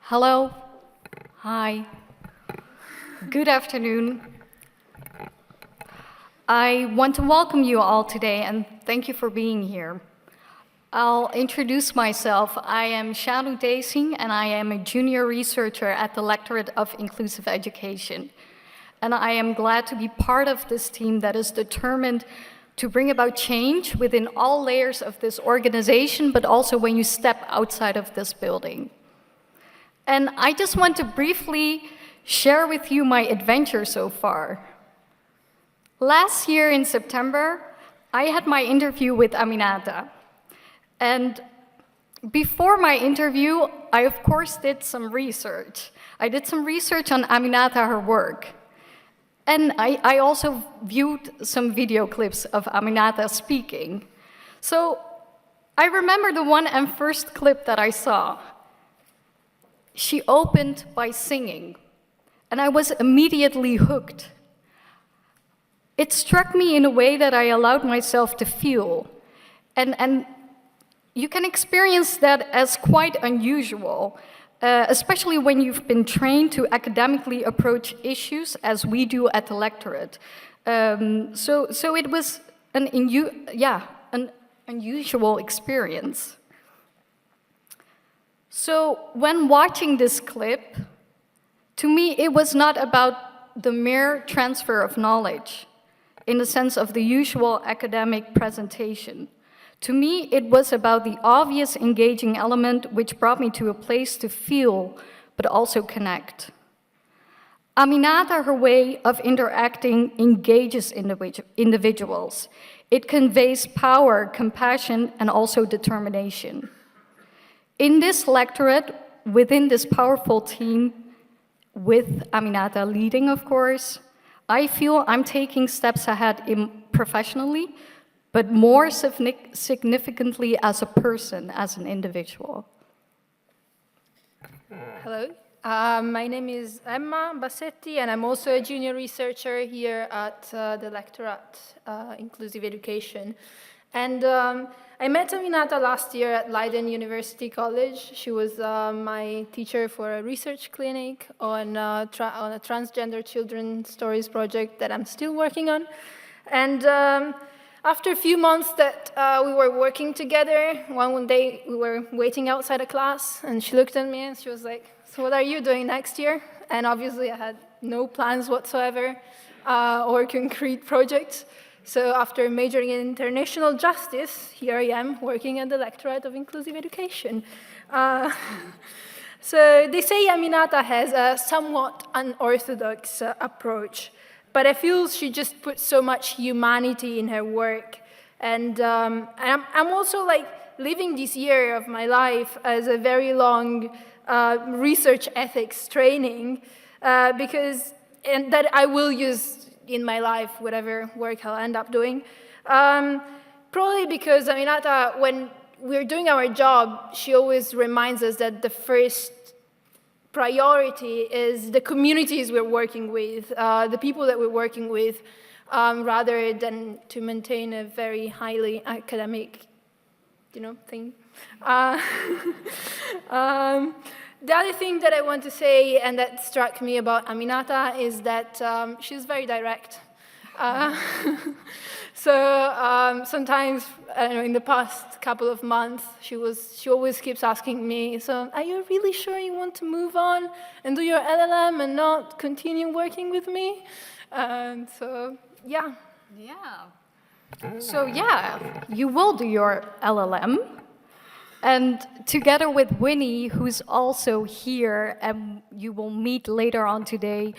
Hello. Hi. Good afternoon. I want to welcome you all today and thank you for being here. I'll introduce myself. I am Shanu Desing and I am a junior researcher at the Lectorate of Inclusive Education. And I am glad to be part of this team that is determined to bring about change within all layers of this organization, but also when you step outside of this building. And I just want to briefly share with you my adventure so far. Last year in September, I had my interview with Aminata. And before my interview, I of course did some research. I did some research on Aminata, her work. And I also viewed some video clips of Aminata speaking. So I remember the one and first clip that I saw. She opened by singing, and I was immediately hooked. It struck me in a way that I allowed myself to feel. And you can experience that as quite unusual, especially when you've been trained to academically approach issues as we do at the Lectorate. So it was an unusual experience. So when watching this clip, to me it was not about the mere transfer of knowledge in the sense of the usual academic presentation. To me, it was about the obvious engaging element which brought me to a place to feel, but also connect. Aminata, her way of interacting, engages individuals. It conveys power, compassion, and also determination. In this lectorate, within this powerful team, with Aminata leading, of course, I feel I'm taking steps ahead professionally, but more significantly as a person, as an individual. Hello, my name is Emma Bassetti, and I'm also a junior researcher here at the Lectorate Inclusive Education. And I met Aminata last year at Leiden University College. She was my teacher for a research clinic on a transgender children's stories project that I'm still working on. And after a few months that we were working together, one day we were waiting outside a class, and she looked at me and she was like, "So what are you doing next year?" And obviously I had no plans whatsoever or concrete projects. So after majoring in international justice, here I am working at the Lectorate of Inclusive Education. So they say Aminata has a somewhat unorthodox approach, but I feel she just puts so much humanity in her work. And I'm also like living this year of my life as a very long research ethics training and that I will use in my life, whatever work I'll end up doing. Probably because Aminata, when we're doing our job, she always reminds us that the first priority is the communities we're working with, the people that we're working with, rather than to maintain a very highly academic, thing. The other thing that I want to say, and that struck me about Aminata, is that she's very direct. So sometimes, I don't know, in the past couple of months, she always keeps asking me, "So are you really sure you want to move on and do your LLM and not continue working with me?" So, yeah. Yeah. So yeah, you will do your LLM. And together with Winnie, who's also here, and you will meet later on today,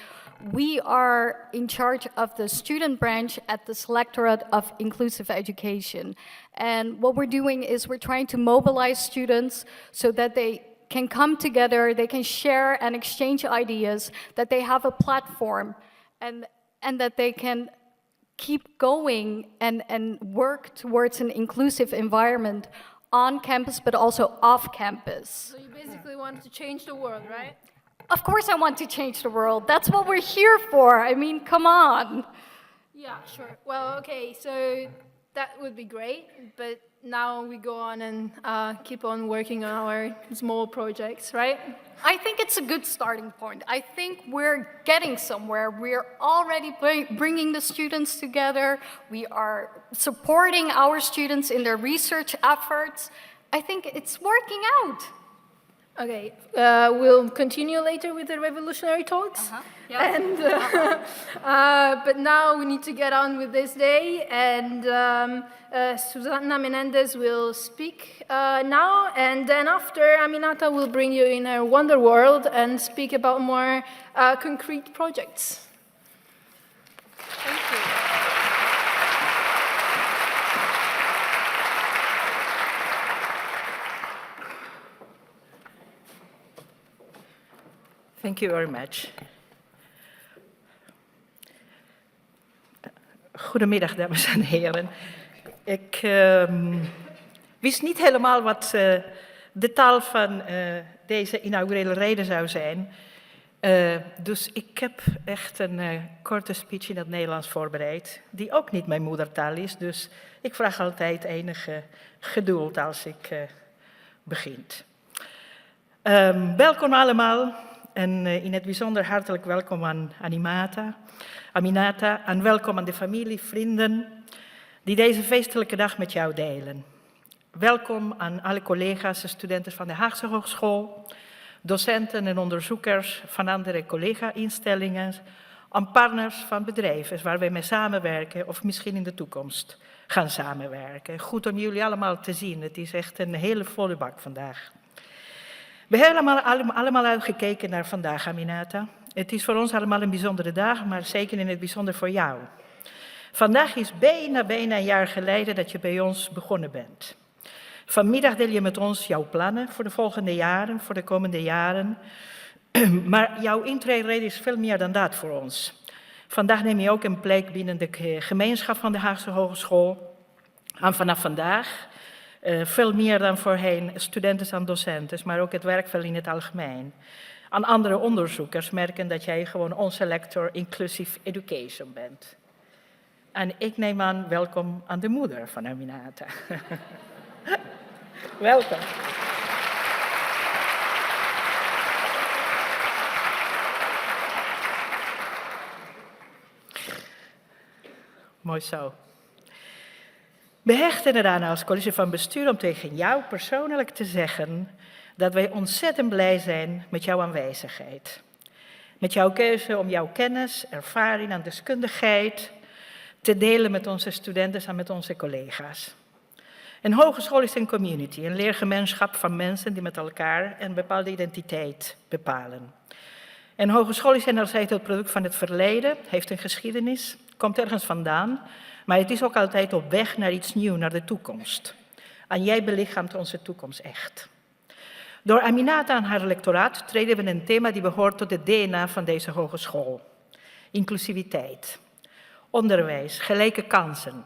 we are in charge of the student branch at the Lectorate of Inclusive Education. And what we're doing is we're trying to mobilize students so that they can come together, they can share and exchange ideas, that they have a platform, and that they can keep going and work towards an inclusive environment on campus, but also off campus. So you basically want to change the world, right? Of course I want to change the world. That's what we're here for. I mean, come on. Yeah, sure. Well, okay, so that would be great, but now we go on and keep on working on our small projects, right? I think it's a good starting point. I think we're getting somewhere. We're already bringing the students together. We are supporting our students in their research efforts. I think it's working out. Okay, we'll continue later with the revolutionary talks. Yeah. And, but now we need to get on with this day, and Susana Menendez will speak now, and then after, Aminata will bring you in her wonder world and speak about more concrete projects. Thank you. Thank you very much. Goedemiddag, dames en heren. Ik wist niet helemaal wat de taal van deze inaugurele reden zou zijn. Dus ik heb echt een korte speech in het Nederlands voorbereid, die ook niet mijn moedertaal is. Dus ik vraag altijd enige geduld als ik begin. Welkom allemaal. En in het bijzonder hartelijk welkom aan Aminata, en welkom aan de familie, vrienden die deze feestelijke dag met jou delen. Welkom aan alle collega's en studenten van de Haagse Hogeschool, docenten en onderzoekers van andere collega-instellingen, en partners van bedrijven waar wij mee samenwerken of misschien in de toekomst gaan samenwerken. Goed om jullie allemaal te zien, het is echt een hele volle bak vandaag. We hebben allemaal uitgekeken naar vandaag, Aminata. Het is voor ons allemaal een bijzondere dag, maar zeker in het bijzonder voor jou. Vandaag is bijna een jaar geleden dat je bij ons begonnen bent. Vanmiddag deel je met ons jouw plannen voor de volgende jaren, voor de komende jaren. Maar jouw Intreerede is veel meer dan dat voor ons. Vandaag neem je ook een plek binnen de gemeenschap van de Haagse Hogeschool. En vanaf vandaag veel meer dan voorheen studenten en docenten, maar ook het werkveld in het algemeen. En andere onderzoekers merken dat jij gewoon onze Lector Inclusive Education bent. En ik neem aan, welkom aan de moeder van Aminata. Welkom. Mooi zo. We hechten eraan als college van bestuur om tegen jou persoonlijk te zeggen dat wij ontzettend blij zijn met jouw aanwezigheid. Met jouw keuze om jouw kennis, ervaring en deskundigheid te delen met onze studenten en met onze collega's. Een hogeschool is een community, een leergemeenschap van mensen die met elkaar een bepaalde identiteit bepalen. Een hogeschool is enerzijds het product van het verleden, heeft een geschiedenis, komt ergens vandaan, maar het is ook altijd op weg naar iets nieuws, naar de toekomst. En jij belichaamt onze toekomst echt. Door Aminata en haar lectoraat treden we een thema die behoort tot het DNA van deze hogeschool. Inclusiviteit, onderwijs, gelijke kansen,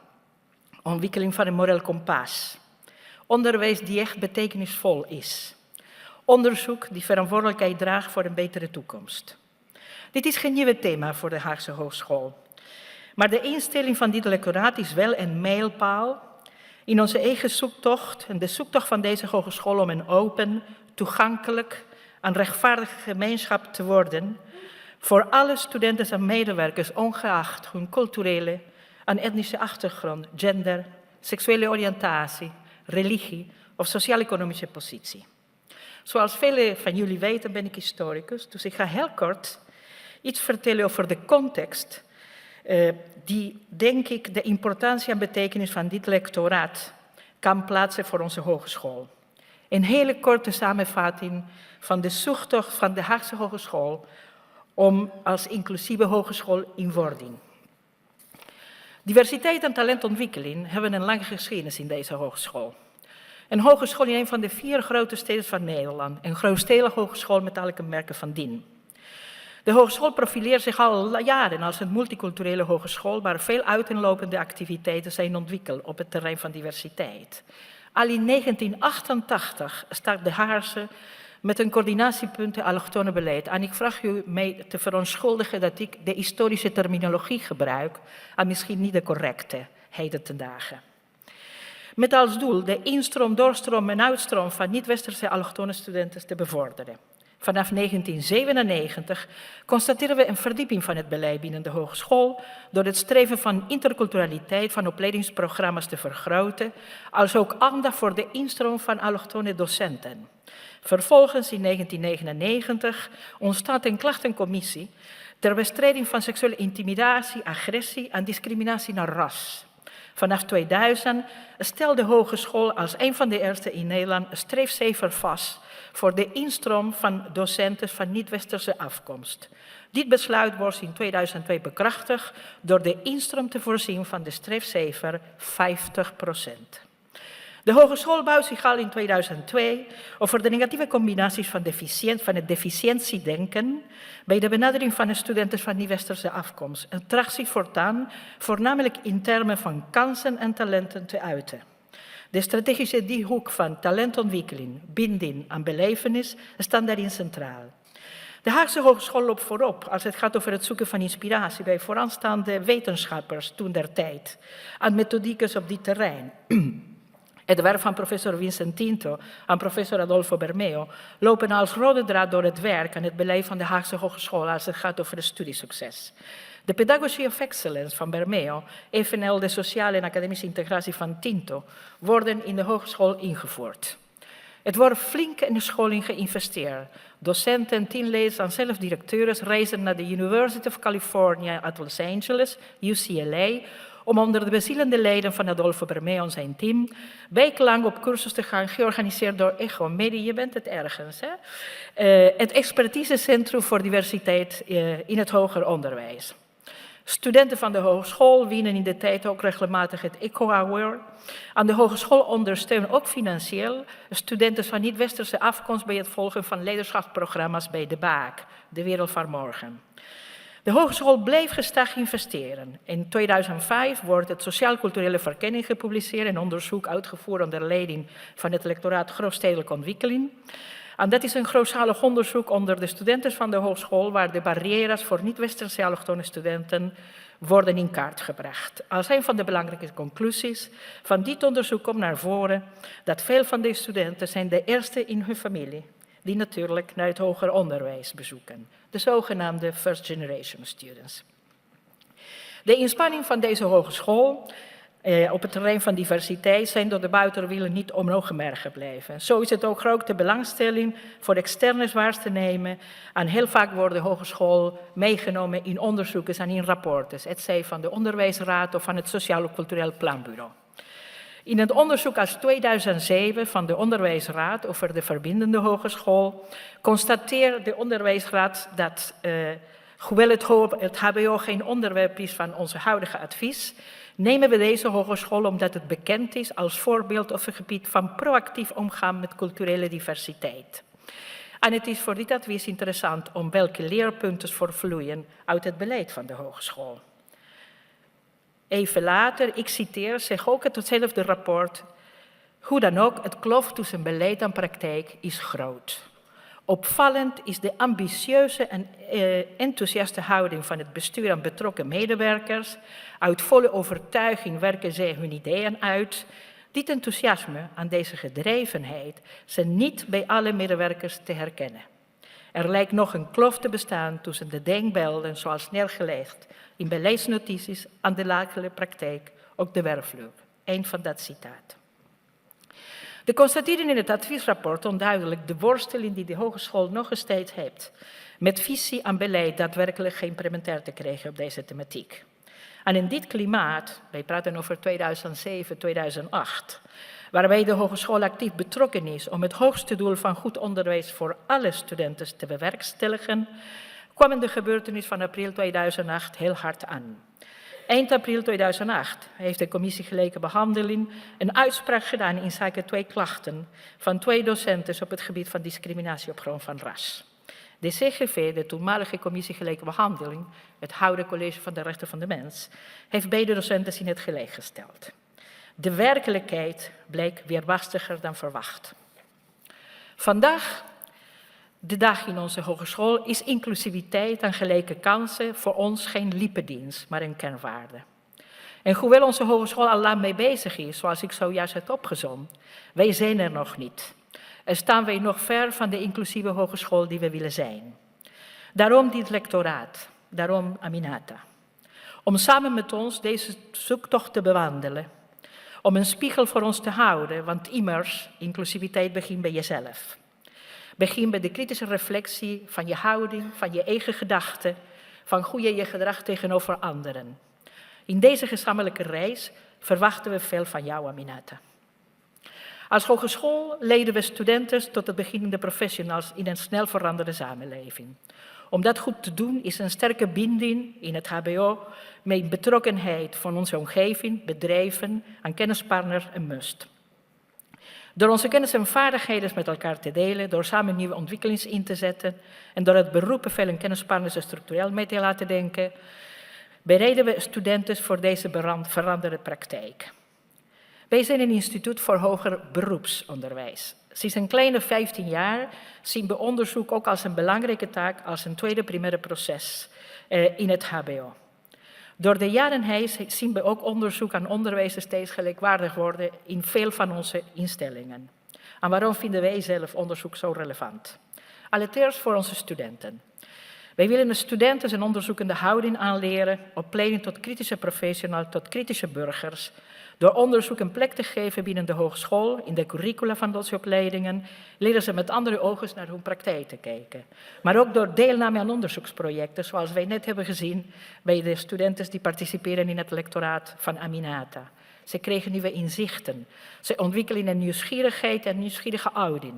ontwikkeling van een moreel kompas. Onderwijs die echt betekenisvol is. Onderzoek die verantwoordelijkheid draagt voor een betere toekomst. Dit is geen nieuw thema voor de Haagse Hogeschool. Maar de instelling van dit lectoraat is wel een mijlpaal in onze eigen zoektocht en de zoektocht van deze hogeschool om een open, toegankelijk en rechtvaardige gemeenschap te worden voor alle studenten en medewerkers, ongeacht hun culturele en etnische achtergrond, gender, seksuele oriëntatie, religie of sociaal-economische positie. Zoals velen van jullie weten ben ik historicus, dus ik ga heel kort iets vertellen over de context die, denk ik, de importantie en betekenis van dit lectoraat kan plaatsen voor onze hogeschool. Een hele korte samenvatting van de zoektocht van de Haagse Hogeschool om als inclusieve hogeschool in wording. Diversiteit en talentontwikkeling hebben een lange geschiedenis in deze hogeschool. Een hogeschool in een van de 4 grote steden van Nederland, een grootstedelijke hogeschool met alle merken van dien. De hogeschool profileert zich al jaren als een multiculturele hogeschool waar veel uiteenlopende activiteiten zijn ontwikkeld op het terrein van diversiteit. Al in 1988 start de Haagse met een coördinatiepunt allochtone beleid. En ik vraag u mij te verontschuldigen dat ik de historische terminologie gebruik en misschien niet de correcte heden ten dagen. met als doel de instroom, doorstroom en uitstroom van niet-westerse allochtone studenten te bevorderen. Vanaf 1997 constateren we een verdieping van het beleid binnen de hogeschool door het streven van interculturaliteit van opleidingsprogramma's te vergroten, als ook aandacht voor de instroom van allochtone docenten. Vervolgens in 1999 ontstaat een klachtencommissie ter bestrijding van seksuele intimidatie, agressie en discriminatie naar ras. Vanaf 2000 stelde de hogeschool als een van de eerste in Nederland een streefcijfer vast voor de instroom van docenten van niet-westerse afkomst. Dit besluit wordt in 2002 bekrachtigd door de instroom te voorzien van de streefcijfer 50%. De hogeschool bouwt zich al in 2002 over de negatieve combinaties van het deficiëntiedenken bij de benadering van de studenten van niet-westerse afkomst en tracht zich voortaan voornamelijk in termen van kansen en talenten te uiten. De strategische driehoek van talentontwikkeling, binding en belevenis staan daarin centraal. De Haagse Hogeschool loopt voorop als het gaat over het zoeken van inspiratie bij vooraanstaande wetenschappers toentertijd en methodiekes op dit terrein. Het werk van professor Vincent Tinto en professor Adolfo Bermeo lopen als rode draad door het werk en het beleid van de Haagse Hogeschool als het gaat over het studiesucces. De Pedagogy of Excellence van Bermeo, evenals de sociale en academische integratie van Tinto, worden in de hogeschool ingevoerd. Het wordt flink in de scholing geïnvesteerd. Docenten, teamleden en zelfs directeurs reizen naar de University of California at Los Angeles, UCLA, om onder de bezielende leden van Adolfo Bermeo en zijn team wekenlang op cursus te gaan, georganiseerd door ECHO Medi, je bent het ergens, hè? Het expertisecentrum voor diversiteit in het hoger onderwijs. Studenten van de hogeschool winnen in de tijd ook regelmatig het ECHO Award. En de hogeschool ondersteunt ook financieel studenten van niet-westerse afkomst bij het volgen van leiderschapsprogramma's bij de BAAK, de Wereld van Morgen. De hogeschool bleef gestaag investeren. In 2005 wordt het Sociaal-Culturele Verkenning gepubliceerd, een onderzoek uitgevoerd onder leiding van het Lectoraat Grootstedelijke Ontwikkeling. En dat is een grootschalig onderzoek onder de studenten van de hogeschool, waar de barrières voor niet-westerse allochtone studenten worden in kaart gebracht. Als een van de belangrijke conclusies van dit onderzoek komt naar voren dat veel van deze studenten zijn de eerste in hun familie die natuurlijk naar het hoger onderwijs bezoeken, de zogenaamde first generation students. De inspanning van deze hogeschool op het terrein van diversiteit zijn door de buitenwereld niet onopgemerkt gebleven. Zo is het ook grote belangstelling voor externes waar te nemen en heel vaak wordt de hogeschool meegenomen in onderzoeken en in rapporten, het zij van de Onderwijsraad of van het Sociaal-Cultureel Planbureau. In het onderzoek uit 2007 van de Onderwijsraad over de verbindende hogeschool constateert de Onderwijsraad dat, hoewel het HBO geen onderwerp is van onze huidige advies, nemen we deze hogeschool omdat het bekend is als voorbeeld op het gebied van proactief omgaan met culturele diversiteit. En het is voor dit advies interessant om welke leerpunten voortvloeien uit het beleid van de hogeschool. Even later, ik citeer, zegt ook hetzelfde rapport, hoe dan ook, het kloof tussen beleid en praktijk is groot. Opvallend is de ambitieuze en enthousiaste houding van het bestuur en betrokken medewerkers. Uit volle overtuiging werken zij hun ideeën uit. Dit enthousiasme en deze gedrevenheid zijn niet bij alle medewerkers te herkennen. Er lijkt nog een kloof te bestaan tussen de denkbeelden zoals neergelegd in beleidsnotities en de lagere praktijk, ook de werkvloer. Eind van dat citaat. De constatering in het adviesrapport onduidelijk de worsteling die de hogeschool nog steeds heeft met visie en beleid daadwerkelijk geïmplementeerd te krijgen op deze thematiek. En in dit klimaat, wij praten over 2007, 2008, waarbij de hogeschool actief betrokken is om het hoogste doel van goed onderwijs voor alle studenten te bewerkstelligen, kwamen de gebeurtenissen van april 2008 heel hard aan. Eind april 2008 heeft de commissie Gelijke Behandeling een uitspraak gedaan in zaken 2 klachten van 2 docenten op het gebied van discriminatie op grond van ras. De CGV, de toenmalige commissie Gelijke Behandeling, het huidige college van de rechten van de mens, heeft beide docenten in het gelijk gesteld. De werkelijkheid bleek weerbarstiger dan verwacht. Vandaag, de dag in onze hogeschool, is inclusiviteit en gelijke kansen voor ons geen lippendienst, maar een kernwaarde. En hoewel onze hogeschool al lang mee bezig is, zoals ik zojuist heb opgezomd, wij zijn er nog niet. En staan wij nog ver van de inclusieve hogeschool die we willen zijn. Daarom dit lectoraat, daarom Aminata. Om samen met ons deze zoektocht te bewandelen. Om een spiegel voor ons te houden, want immers, inclusiviteit begint bij jezelf. Begin bij de kritische reflectie van je houding, van je eigen gedachten, van hoe je je gedraagt tegenover anderen. In deze gezamenlijke reis verwachten we veel van jou, Aminata. Als hogeschool leiden we studenten tot het beginnende professionals in een snel veranderende samenleving. Om dat goed te doen is een sterke binding in het hbo met betrokkenheid van onze omgeving, bedrijven en kennispartners een must. Door onze kennis en vaardigheden met elkaar te delen, door samen nieuwe ontwikkelingen in te zetten en door het beroepen veel kennispartners structureel mee te laten denken, bereiden we studenten voor deze veranderde praktijk. Wij zijn een instituut voor hoger beroepsonderwijs. Sinds een kleine 15 jaar zien we onderzoek ook als een belangrijke taak, als een tweede primaire proces in het hbo. Door de jaren heen zien we ook onderzoek aan onderwijs steeds gelijkwaardig worden in veel van onze instellingen. En waarom vinden wij zelf onderzoek zo relevant? Allereerst voor onze studenten. Wij willen de studenten een onderzoekende houding aanleren, opleiding tot kritische professionals, tot kritische burgers. Door onderzoek een plek te geven binnen de hogeschool, in de curricula van deze opleidingen, leren ze met andere ogen naar hun praktijk te kijken. Maar ook door deelname aan onderzoeksprojecten, zoals wij net hebben gezien bij de studenten die participeren in het lectoraat van Aminata. Ze kregen nieuwe inzichten. Ze ontwikkelen een nieuwsgierigheid en nieuwsgierige houding.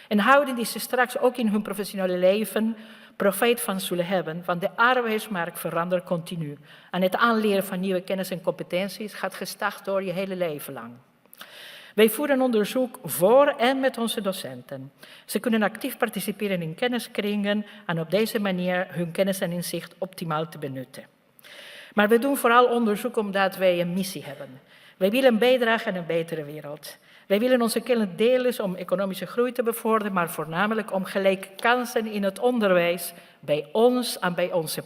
Een houding die ze straks ook in hun professionele leven profijt van zullen hebben, want de arbeidsmarkt verandert continu. En het aanleren van nieuwe kennis en competenties gaat gestaag door je hele leven lang. Wij voeren onderzoek voor en met onze docenten. Ze kunnen actief participeren in kenniskringen en op deze manier hun kennis en inzicht optimaal te benutten. Maar we doen vooral onderzoek omdat wij een missie hebben. Wij willen bijdragen aan een betere wereld. Wij willen onze kennis delen om economische groei te bevorderen, maar voornamelijk om gelijke kansen in het onderwijs bij ons en bij onze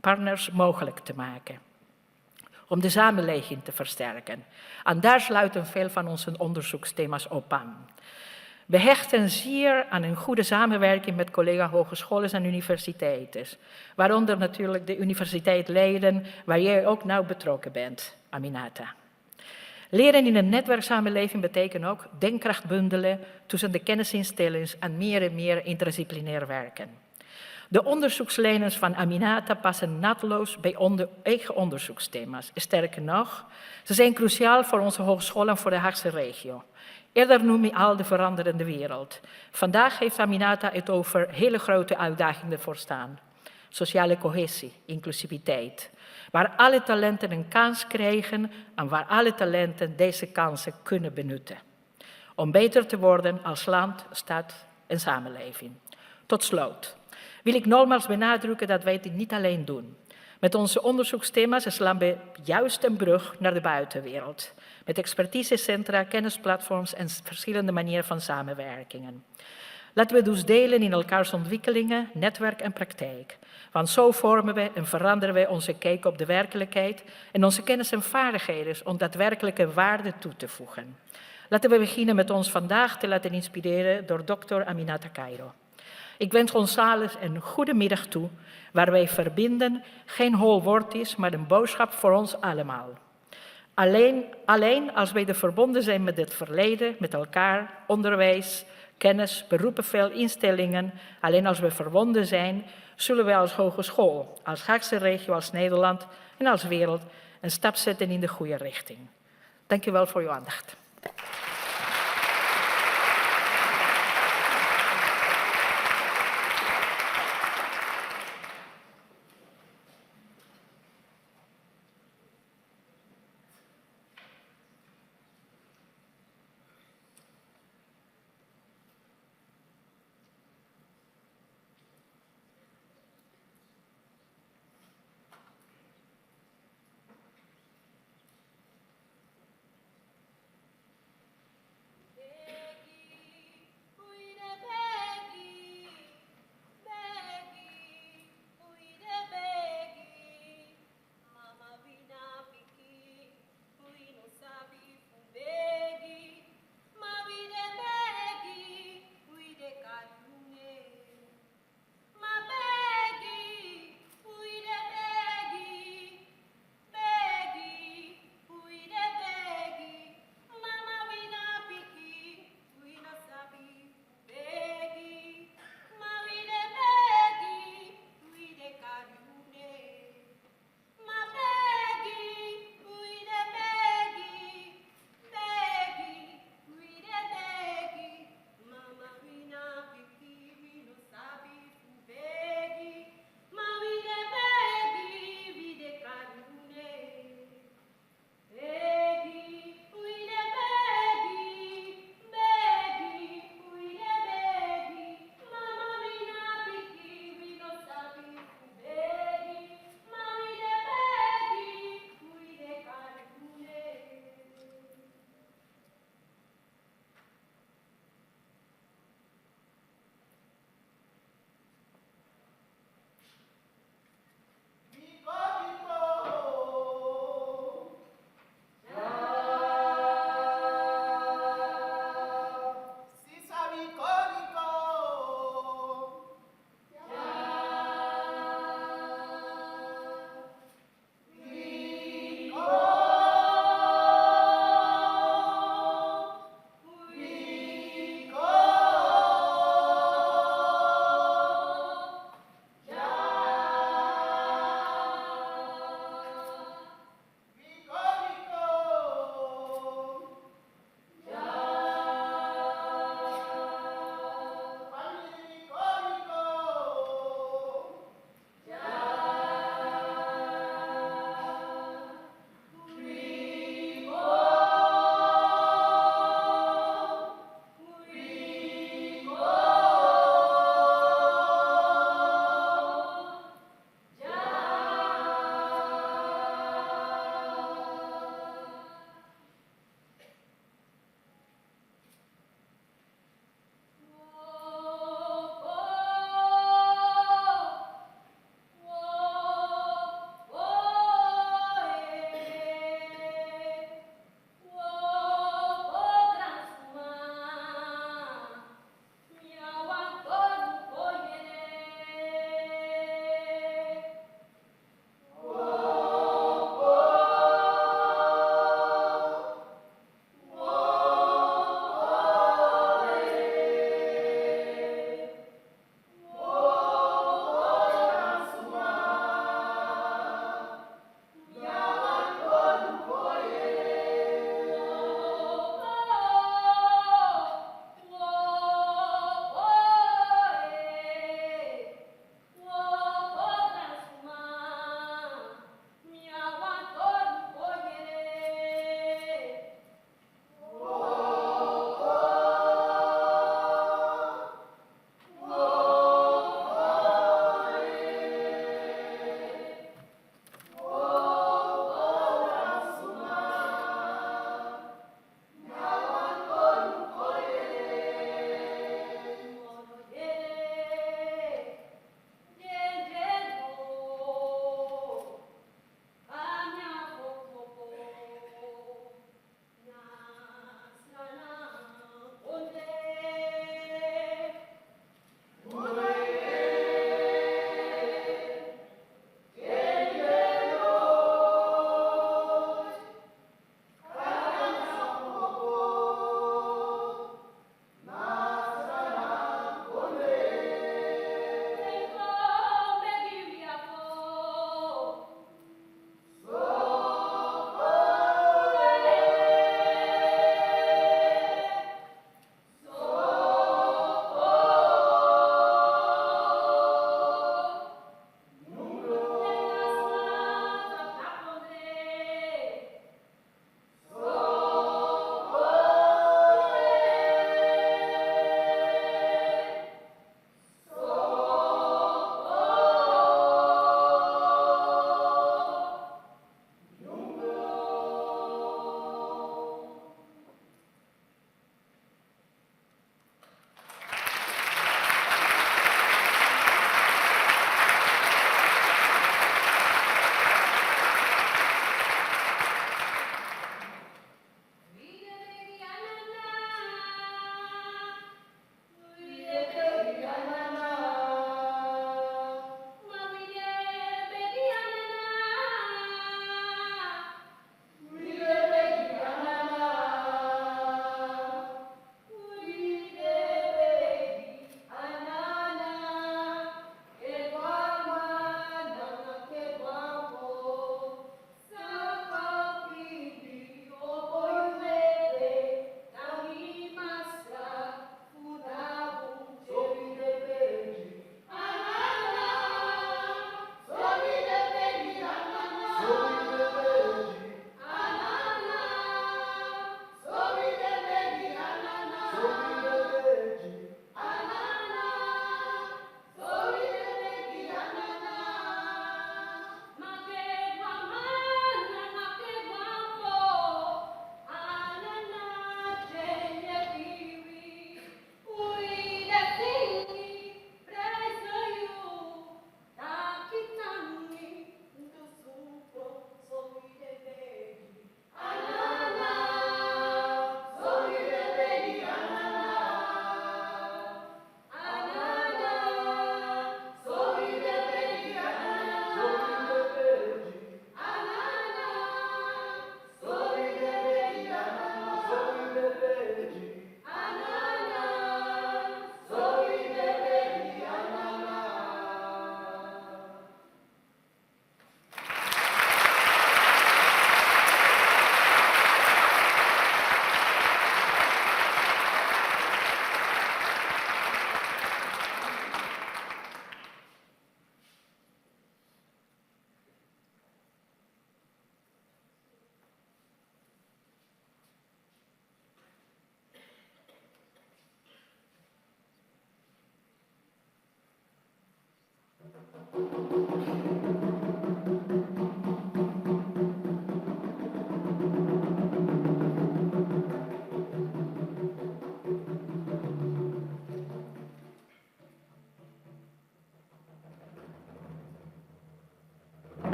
partners mogelijk te maken. Om de samenleving te versterken. En daar sluiten veel van onze onderzoeksthema's op aan. We hechten zeer aan een goede samenwerking met collega-hogescholen en universiteiten. Waaronder natuurlijk de Universiteit Leiden, waar jij ook nauw betrokken bent, Aminata. Leren in een netwerksamenleving betekent ook denkkracht bundelen tussen de kennisinstellingen en meer interdisciplinair werken. De onderzoekslijnen van Aminata passen naadloos bij eigen onderzoeksthema's. Sterker nog, ze zijn cruciaal voor onze hogeschool en voor de Haagse regio. Eerder noem je al de veranderende wereld. Vandaag heeft Aminata het over hele grote uitdagingen voor staan. Sociale cohesie, inclusiviteit. Waar alle talenten een kans krijgen en waar alle talenten deze kansen kunnen benutten. Om beter te worden als land, stad en samenleving. Tot slot wil ik nogmaals benadrukken dat wij dit niet alleen doen. Met onze onderzoeksthema's slaan we juist een brug naar de buitenwereld. Met expertisecentra, kennisplatforms en verschillende manieren van samenwerkingen. Laten we dus delen in elkaars ontwikkelingen, netwerk en praktijk. Want zo vormen we en veranderen we onze kijk op de werkelijkheid en onze kennis en vaardigheden om daadwerkelijke waarde toe te voegen. Laten we beginnen met ons vandaag te laten inspireren door Dr. Aminata Cairo. Ik wens ons allen een goede middag toe, waar wij verbinden geen hol woord is, maar een boodschap voor ons allemaal. Alleen als wij verbonden zijn met het verleden, met elkaar, onderwijs, kennis, beroepen, veel instellingen, alleen als we verbonden zijn, zullen wij als hogeschool, als Haagse regio, als Nederland en als wereld een stap zetten in de goede richting. Dank u wel voor uw aandacht.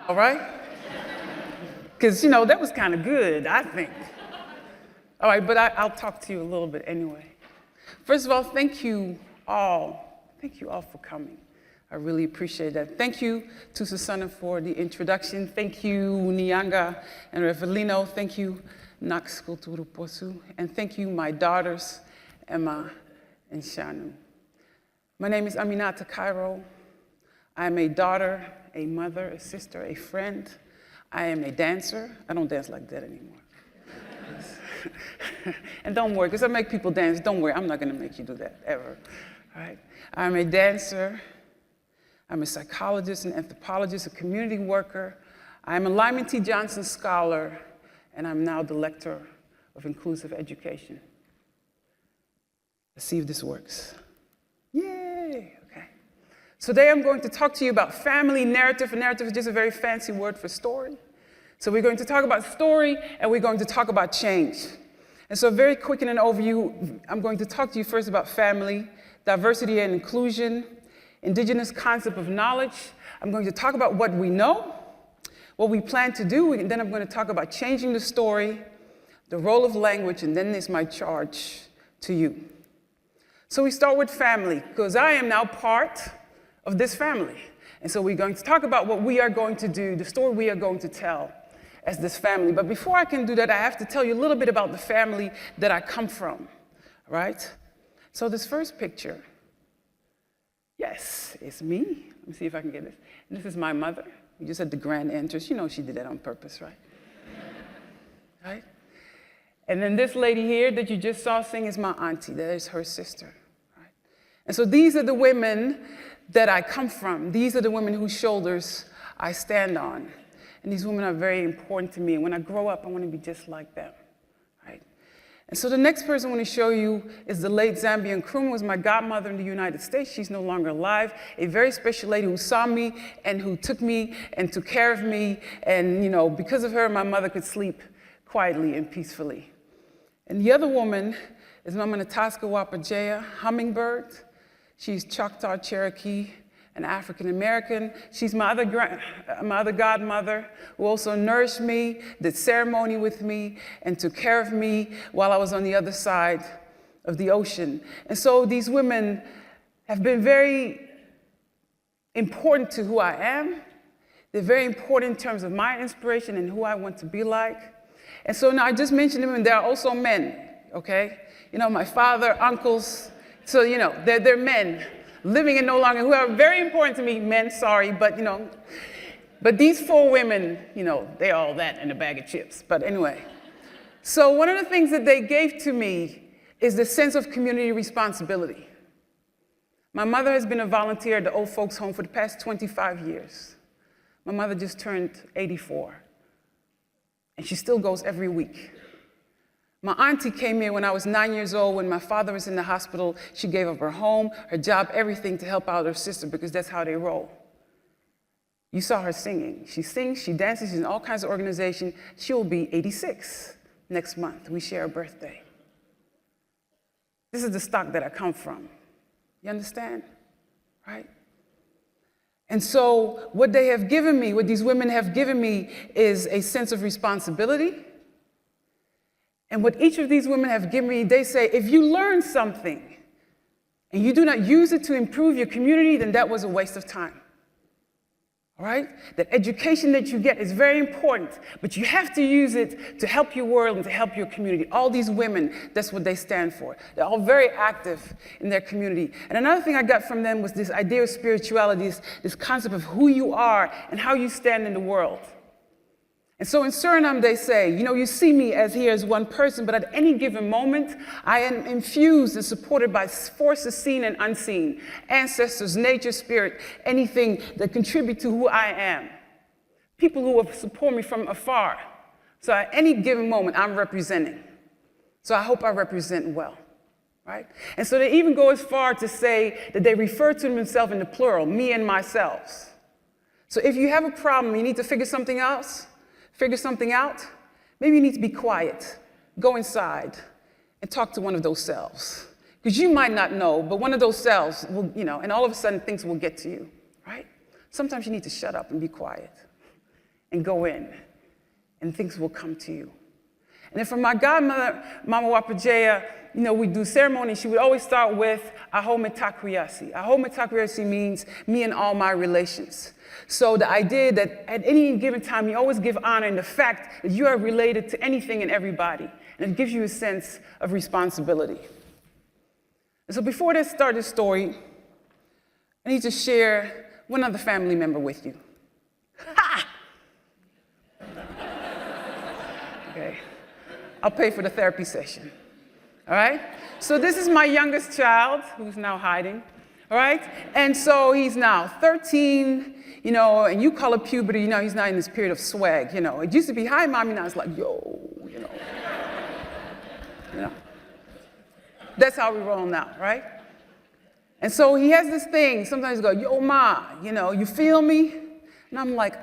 All right? Because, you know, that was kind of good, I think. All right, but I'll talk to you a little bit anyway. First of all, thank you all. Thank you all for coming. I really appreciate that. Thank you to Susanna for the introduction. Thank you, Nyanga and Revelino. Thank you, Nax Kulturu Posu. And thank you, my daughters, Emma and Shanu. My name is Aminata Cairo. I am a daughter, a mother, a sister, a friend. I am a dancer. I don't dance like that anymore. And don't worry, because I make people dance. Don't worry, I'm not going to make you do that, ever. All right? I'm a dancer. I'm a psychologist, an anthropologist, a community worker. I'm a Lyman T. Johnson scholar, and I'm now the Lector of Inclusive Education. Let's see if this works. Yay, okay. So today I'm going to talk to you about family narrative. Narrative is just a very fancy word for story. So we're going to talk about story, and we're going to talk about change. And so very quick in an overview, I'm going to talk to you first about family, diversity and inclusion, indigenous concept of knowledge. I'm going to talk about what we know, what we plan to do, and then I'm going to talk about changing the story, the role of language, and then there's my charge to you. So we start with family, because I am now part of this family. And so we're going to talk about what we are going to do, the story we are going to tell as this family. But before I can do that, I have to tell you a little bit about the family that I come from, right? So this first picture, yes, it's me. Let me see if I can get this. And this is my mother. We just had the grand entrance. You know she did that on purpose, right? Right? And then this lady here that you just saw sing is my auntie. That is her sister, right? And so these are the women that I come from. These are the women whose shoulders I stand on. And these women are very important to me. And when I grow up, I want to be just like them, right? And so the next person I want to show you is the late Zambian Nkrumah, who was my godmother in the United States. She's no longer alive. A very special lady who saw me and who took me and took care of me. And, you know, because of her, my mother could sleep quietly and peacefully. And the other woman is Mama Nataska Wapajea, Hummingbird. She's Choctaw Cherokee, an African American. She's my other godmother who also nourished me, did ceremony with me, and took care of me while I was on the other side of the ocean. And so these women have been very important to who I am. They're very important in terms of my inspiration and who I want to be like. And so now I just mentioned them, and there are also men, okay? You know, my father, uncles, so, you know, they're men. Living and no longer, who are very important to me, men, sorry, but, you know, but these four women, you know, they're all that in a bag of chips. But anyway, so one of the things that they gave to me is the sense of community responsibility. My mother has been a volunteer at the old folks' home for the past 25 years. My mother just turned 84, and she still goes every week. My auntie came here when I was 9 years old, when my father was in the hospital. She gave up her home, her job, everything to help out her sister, because that's how they roll. You saw her singing. She sings, she dances, she's in all kinds of organizations. She will be 86 next month. We share a birthday. This is the stock that I come from. You understand? Right? And so what they have given me, what these women have given me, is a sense of responsibility. And what each of these women have given me, they say, if you learn something and you do not use it to improve your community, then that was a waste of time. All right? That education that you get is very important, but you have to use it to help your world and to help your community. All these women, that's what they stand for. They're all very active in their community. And another thing I got from them was this idea of spirituality, this concept of who you are and how you stand in the world. And so in Suriname, they say, you know, you see me as here as one person, but at any given moment, I am infused and supported by forces seen and unseen, ancestors, nature, spirit, anything that contribute to who I am. People who will support me from afar. So at any given moment, I'm representing. So I hope I represent well, right? And so they even go as far to say that they refer to themselves in the plural, me and myself. So if you have a problem, you need to figure something out, maybe you need to be quiet, go inside, and talk to one of those selves. Because you might not know, but one of those selves will, you know, and all of a sudden things will get to you, right? Sometimes you need to shut up and be quiet. and go in, and things will come to you. And then for my godmother, Mama Wapajea, we do ceremony. She would always start with Aho Mitakuiasi. Aho Mitakuiasi means me and all my relations. So the idea that at any given time, you always give honor in the fact that you are related to anything and everybody. And it gives you a sense of responsibility. And so before I start this story, I need to share one other family member with you. Ha! Okay. I'll pay for the therapy session. All right? So this is my youngest child, who's now hiding. All right? And so he's now 13, and you call it puberty, he's not in this period of swag, It used to be, hi, mommy, now it's like, yo, That's how we roll now, right? And so he has this thing, sometimes he goes, yo, ma, you feel me? And I'm like,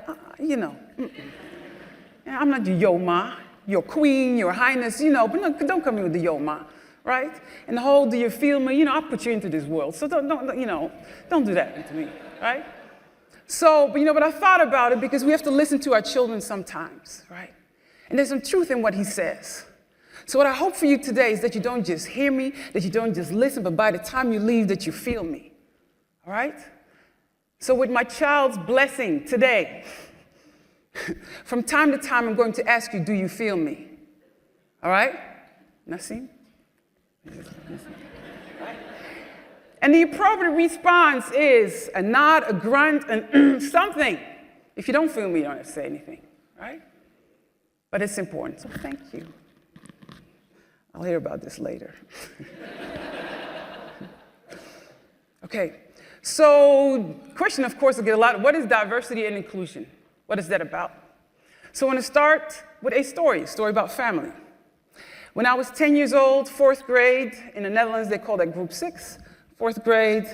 I'm not your yo, ma, your queen, your highness, but no, don't come in with the yo, ma, right? And the whole, do you feel me? I'll put you into this world, so don't do that to me, right? So, but I thought about it because we have to listen to our children sometimes, right? And there's some truth in what he says. So what I hope for you today is that you don't just hear me, that you don't just listen, but by the time you leave, that you feel me, all right? So with my child's blessing today, from time to time, I'm going to ask you, do you feel me? All right? Nassim? And the appropriate response is a nod, a grunt, and something. If you don't feel me, you don't have to say anything, right? But it's important, so thank you. I'll hear about this later. Okay, so question, of course, will get a lot. What is diversity and inclusion? What is that about? So I want to start with a story about family. When I was 10 years old, 4th grade, in the Netherlands, they call that group 6, 4th grade,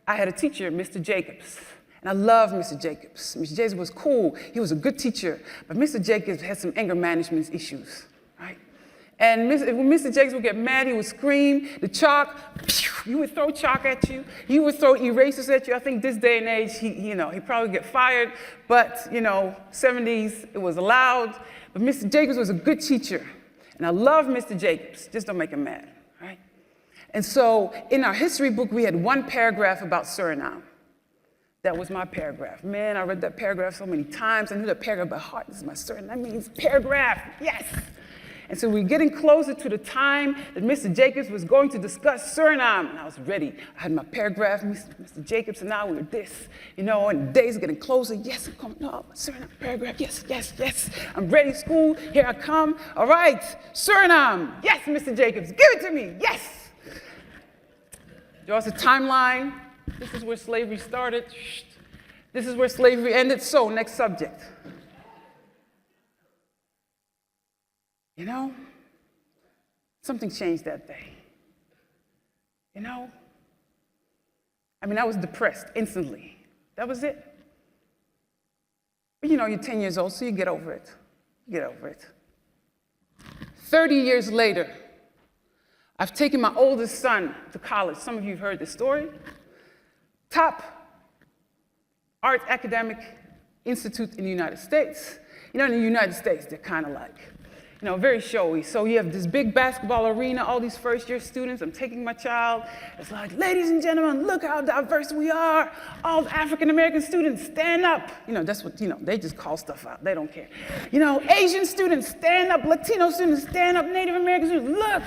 I had a teacher, Mr. Jacobs. And I loved Mr. Jacobs. Mr. Jacobs was cool. He was a good teacher. But Mr. Jacobs had some anger management issues, right? And when Mr. Jacobs would get mad, he would scream. The chalk, he would throw chalk at you. He would throw erasers at you. I think this day and age, he'd probably get fired. But, 70s, it was allowed. But Mr. Jacobs was a good teacher. And I love Mr. Jacobs. Just don't make him mad, right? And so in our history book, we had one paragraph about Suriname. That was my paragraph. Man, I read that paragraph so many times. I knew that paragraph by heart. This is my Suriname. That means paragraph. Yes. And so we're getting closer to the time that Mr. Jacobs was going to discuss Suriname. And I was ready. I had my paragraph, Mr. Jacobs and I, we were this, and the days are getting closer. Yes, I'm coming up. Suriname paragraph. Yes, yes, yes. I'm ready, school. Here I come. All right, Suriname. Yes, Mr. Jacobs, give it to me. Yes. Draws a timeline. This is where slavery started. This is where slavery ended. So, next subject. Something changed that day. I was depressed instantly. That was it. But you're 10 years old, so you get over it. You get over it. 30 years later, I've taken my oldest son to college. Some of you have heard this story. Top art academic institute in the United States. In the United States, they're kind of like, very showy. So you have this big basketball arena, all these first-year students. I'm taking my child. It's like, ladies and gentlemen, look how diverse we are. All the African-American students, stand up. That's what, they just call stuff out. They don't care. Asian students, stand up. Latino students, stand up. Native American students, look.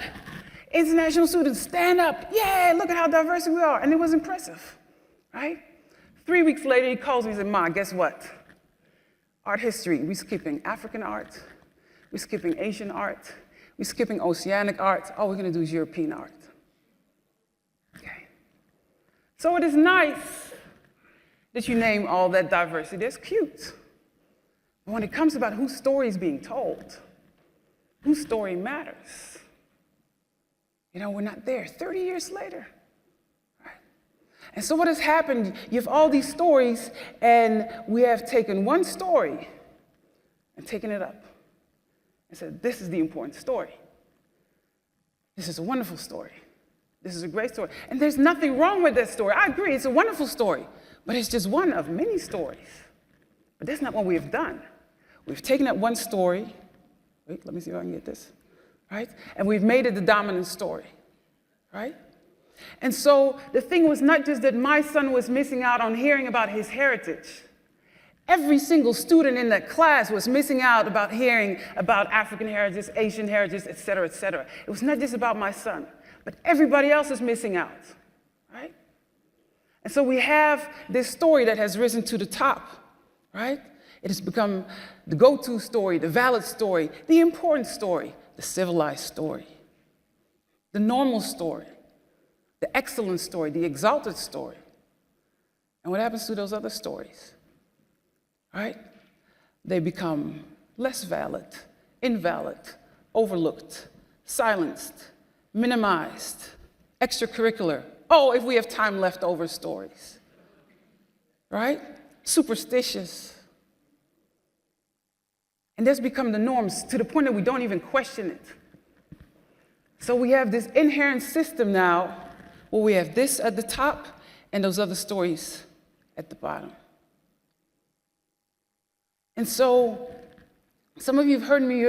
International students, stand up. Yeah, look at how diverse we are. And it was impressive, right? 3 weeks later, he calls me and said, Ma, guess what? Art history, we're skipping African art. We're skipping Asian art. We're skipping Oceanic art. All we're going to do is European art. Okay. So it is nice that you name all that diversity. That's cute. But when it comes about whose story is being told, whose story matters, we're not there. 30 years later. Right? And so what has happened, you have all these stories, and we have taken one story and taken it up. And said, this is the important story. This is a wonderful story. This is a great story. And there's nothing wrong with that story. I agree, it's a wonderful story. But it's just one of many stories. But that's not what we have done. We've taken that one story, wait, let me see if I can get this, right? And we've made it the dominant story, right? And so the thing was not just that my son was missing out on hearing about his heritage. Every single student in that class was missing out about hearing about African heritage, Asian heritage, et cetera, et cetera. It was not just about my son, but everybody else is missing out, right? And so we have this story that has risen to the top, right? It has become the go-to story, the valid story, the important story, the civilized story, the normal story, the excellent story, the exalted story. And what happens to those other stories? Right? They become less valid, invalid, overlooked, silenced, minimized, extracurricular. Oh, if we have time left over stories. Right? Superstitious. And that's become the norms to the point that we don't even question it. So we have this inherent system now where we have this at the top and those other stories at the bottom. And so some of you have heard me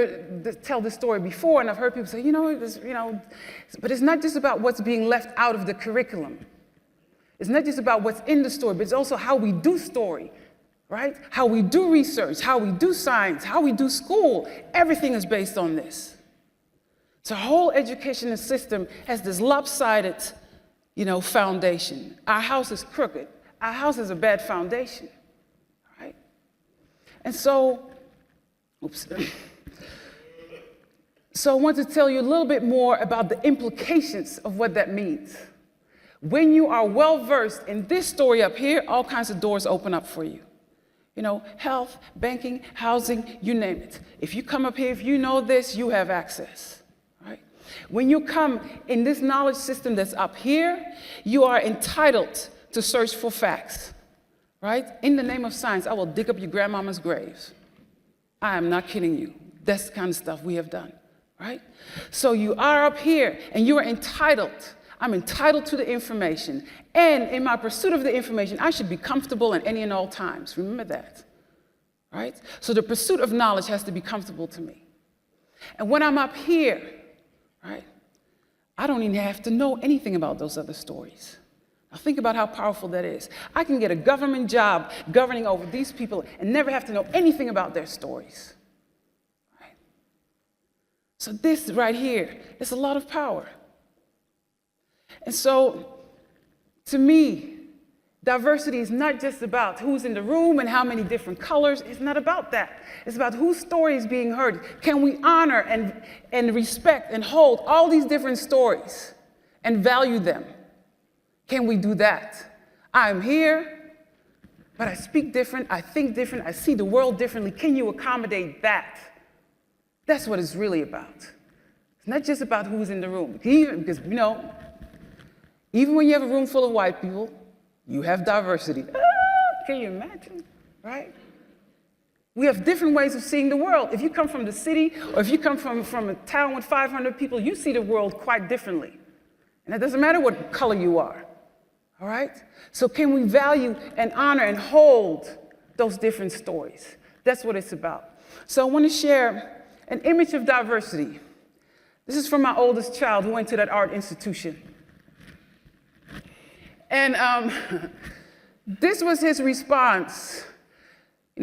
tell this story before, and I've heard people say, but it's not just about what's being left out of the curriculum. It's not just about what's in the story, but it's also how we do story, right? How we do research, how we do science, how we do school. Everything is based on this. So our whole educational system has this lopsided, foundation. Our house is crooked. Our house is a bad foundation. And so I want to tell you a little bit more about the implications of what that means. When you are well-versed in this story up here, all kinds of doors open up for you. Health, banking, housing, you name it. If you come up here, if you know this, you have access, right? When you come in this knowledge system that's up here, you are entitled to search for facts. Right? In the name of science, I will dig up your grandmama's graves. I am not kidding you. That's the kind of stuff we have done, right? So you are up here, and you are entitled. I'm entitled to the information. And in my pursuit of the information, I should be comfortable at any and all times. Remember that, right? So the pursuit of knowledge has to be comfortable to me. And when I'm up here, right, I don't even have to know anything about those other stories. Now think about how powerful that is. I can get a government job governing over these people and never have to know anything about their stories. Right? So this right here is a lot of power. And so, to me, diversity is not just about who's in the room and how many different colors. It's not about that. It's about whose story is being heard. Can we honor and respect and hold all these different stories and value them? Can we do that? I'm here, but I speak different, I think different, I see the world differently. Can you accommodate that? That's what it's really about. It's not just about who's in the room. Because, even when you have a room full of white people, you have diversity. Can you imagine, right? We have different ways of seeing the world. If you come from the city, or if you come from a town with 500 people, you see the world quite differently. And it doesn't matter what color you are. All right? So can we value and honor and hold those different stories? That's what it's about. So I want to share an image of diversity. This is from my oldest child who went to that art institution. And this was his response.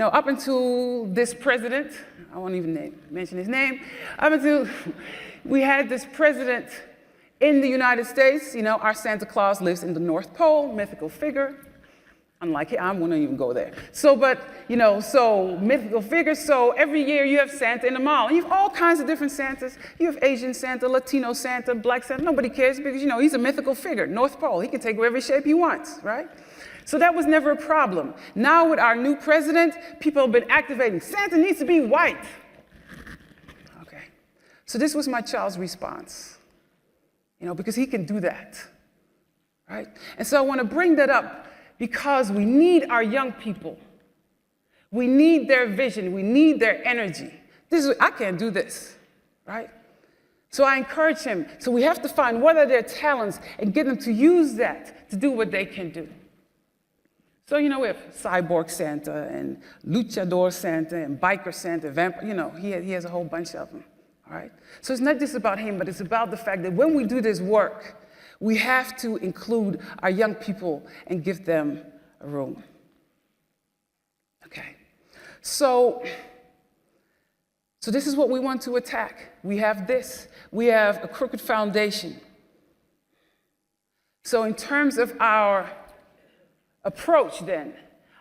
Up until this president, I won't even mention his name, up until we had this president in the United States, our Santa Claus lives in the North Pole, mythical figure. Unlike him, I won't even go there. So mythical figure, so every year you have Santa in the mall. And you have all kinds of different Santas. You have Asian Santa, Latino Santa, Black Santa. Nobody cares because, he's a mythical figure, North Pole. He can take whatever shape he wants, right? So that was never a problem. Now with our new president, people have been activating. Santa needs to be white. Okay. So this was my child's response. Because he can do that, right? And so I want to bring that up because we need our young people. We need their vision. We need their energy. I can't do this, right? So I encourage him. So we have to find what are their talents and get them to use that to do what they can do. So, we have Cyborg Santa and Luchador Santa and Biker Santa, he has a whole bunch of them, all right? So it's not just about him, but it's about the fact that when we do this work, we have to include our young people and give them a room. Okay, so this is what we want to attack. We have this. We have a crooked foundation. So in terms of our approach then,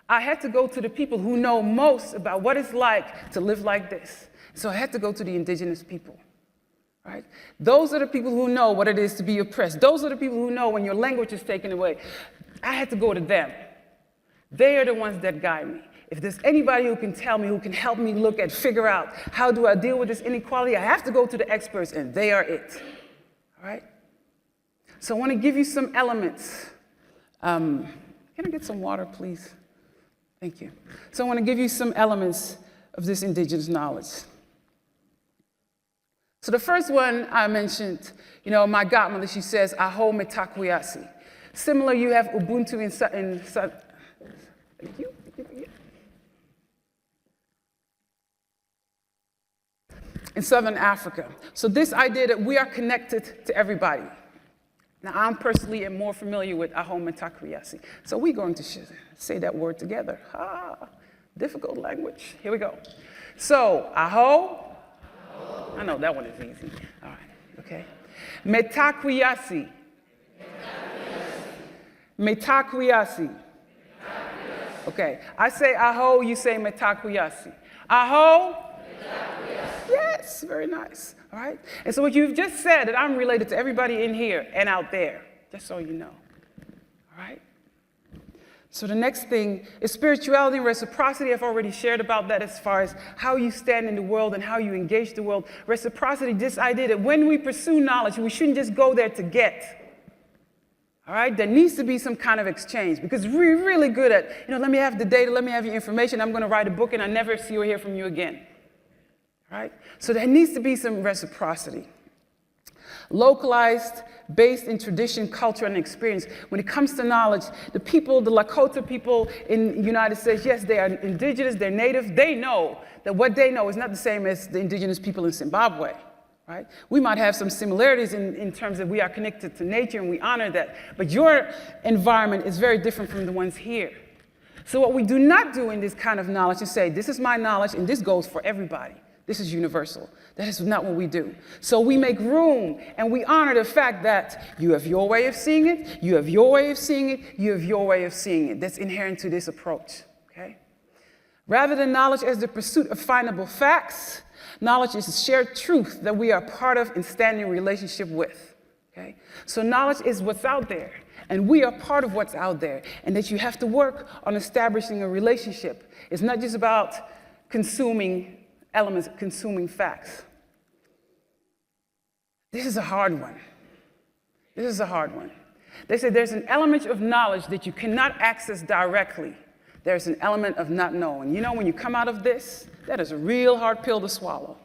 I had to go to the people who know most about what it's like to live like this. So I had to go to the indigenous people, right? Those are the people who know what it is to be oppressed. Those are the people who know when your language is taken away. I had to go to them. They are the ones that guide me. If there's anybody who can tell me, who can help me figure out how do I deal with this inequality, I have to go to the experts, and they are it, all right? So I want to give you some elements. Can I get some water, please? Thank you. So I want to give you some elements of this indigenous knowledge. So the first one I mentioned, my godmother, she says, aho metakuyasi. Similar, you have Ubuntu thank you. In Southern Africa. So this idea that we are connected to everybody. Now, I'm personally am more familiar with aho metakuyasi. So we're going to say that word together. Difficult language. Here we go. So, aho. I know that one is easy. All right, okay. Metakuyasi. Metakuyasi. Okay, I say aho, you say metakuyasi. Aho. Yes, very nice, all right? And so what you've just said, that I'm related to everybody in here and out there, just so you know, all right? So the next thing is spirituality and reciprocity. I've already shared about that as far as how you stand in the world and how you engage the world. Reciprocity, this idea that when we pursue knowledge, we shouldn't just go there to get, all right? There needs to be some kind of exchange because we're really good at, let me have the data, let me have your information, I'm gonna write a book and I never see or hear from you again. Right? So there needs to be some reciprocity. Localized, based in tradition, culture, and experience. When it comes to knowledge, the Lakota people in the United States, yes, they are indigenous, they're native. They know that what they know is not the same as the indigenous people in Zimbabwe. Right? We might have some similarities in terms of we are connected to nature and we honor that. But your environment is very different from the ones here. So what we do not do in this kind of knowledge is say, this is my knowledge and this goes for everybody. This is universal. That is not what we do. So we make room and we honor the fact that you have your way of seeing it, you have your way of seeing it, you have your way of seeing it. That's inherent to this approach, okay? Rather than knowledge as the pursuit of findable facts, knowledge is a shared truth that we are part of and stand in relationship with, okay? So knowledge is what's out there and we are part of what's out there and that you have to work on establishing a relationship. It's not just about consuming elements, consuming facts. This is a hard one. This is a hard one. They say there's an element of knowledge that you cannot access directly. There's an element of not knowing. When you come out of this, that is a real hard pill to swallow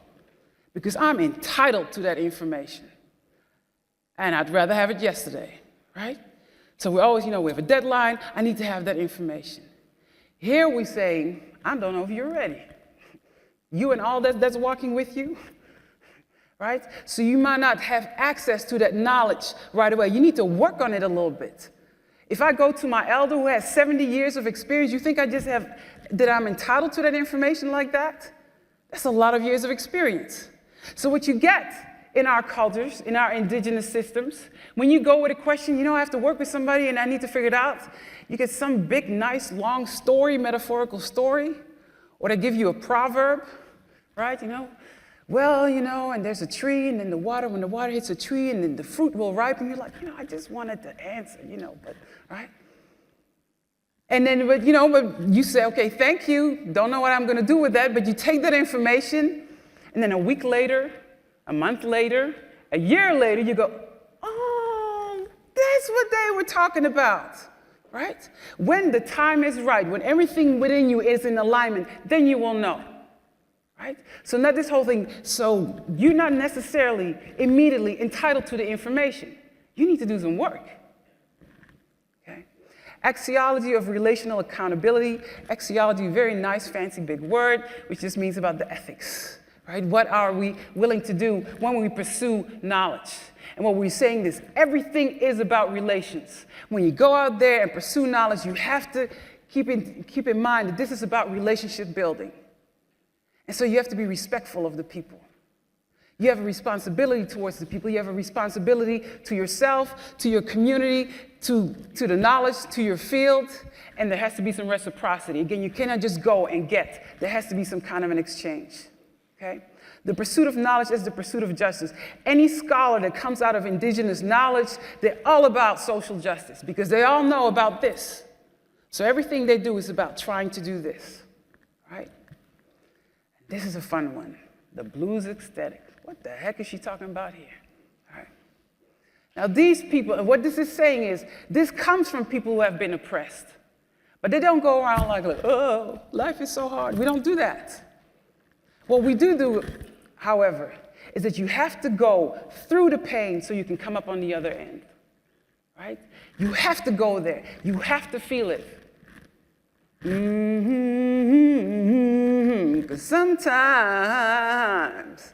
because I'm entitled to that information. And I'd rather have it yesterday, right? So we always, we have a deadline. I need to have that information. Here we say, I don't know if you're ready. You and all that's walking with you, right? So you might not have access to that knowledge right away. You need to work on it a little bit. If I go to my elder who has 70 years of experience, you think that I'm entitled to that information like that? That's a lot of years of experience. So what you get in our cultures, in our indigenous systems, when you go with a question, I have to work with somebody and I need to figure it out, you get some big, nice, long story, metaphorical story, or they give you a proverb, right? And there's a tree, and then when the water hits a tree, and then the fruit will ripen. You're like, I just wanted the answer, but, right? And then, but you say, okay, thank you. Don't know what I'm going to do with that, but you take that information, and then a week later, a month later, a year later, you go, oh, that's what they were talking about. Right? When the time is right, when everything within you is in alignment, then you will know. Right? So not this whole thing, so you're not necessarily immediately entitled to the information. You need to do some work. Okay? Axiology of relational accountability. Axiology, very nice, fancy, big word, which just means about the ethics, right? What are we willing to do when we pursue knowledge? And what we're saying is everything is about relations. When you go out there and pursue knowledge, you have to keep in mind that this is about relationship building. And so you have to be respectful of the people. You have a responsibility towards the people. You have a responsibility to yourself, to your community, to the knowledge, to your field, and there has to be some reciprocity. Again, you cannot just go and get. There has to be some kind of an exchange, okay? The pursuit of knowledge is the pursuit of justice. Any scholar that comes out of indigenous knowledge, they're all about social justice because they all know about this. So everything they do is about trying to do this, right? This is a fun one, the blues aesthetic. What the heck is she talking about here? All right. Now these people, and what this is saying is, this comes from people who have been oppressed. But they don't go around like, oh, life is so hard. We don't do that. What we do, however, is that you have to go through the pain so you can come up on the other end, right? You have to go there. You have to feel it. Because sometimes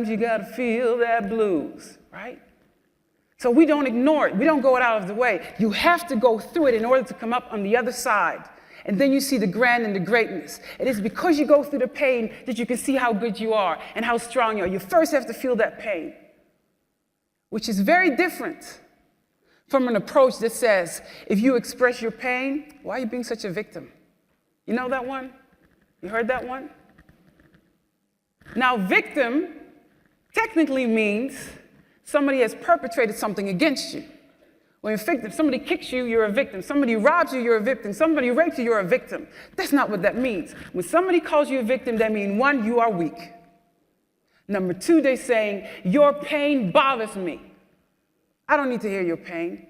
you gotta feel that blues, right? So we don't ignore it. We don't go out of the way. You have to go through it in order to come up on the other side. And then you see the grand and the greatness. It is because you go through the pain that you can see how good you are and how strong you are. You first have to feel that pain, which is very different from an approach that says, if you express your pain, why are you being such a victim? You know that one? You heard that one? Now, victim technically means somebody has perpetrated something against you. When you're a victim, somebody kicks you, you're a victim. Somebody robs you, you're a victim. Somebody rapes you, you're a victim. That's not what that means. When somebody calls you a victim, that means, one, you are weak. Number two, they're saying, your pain bothers me. I don't need to hear your pain.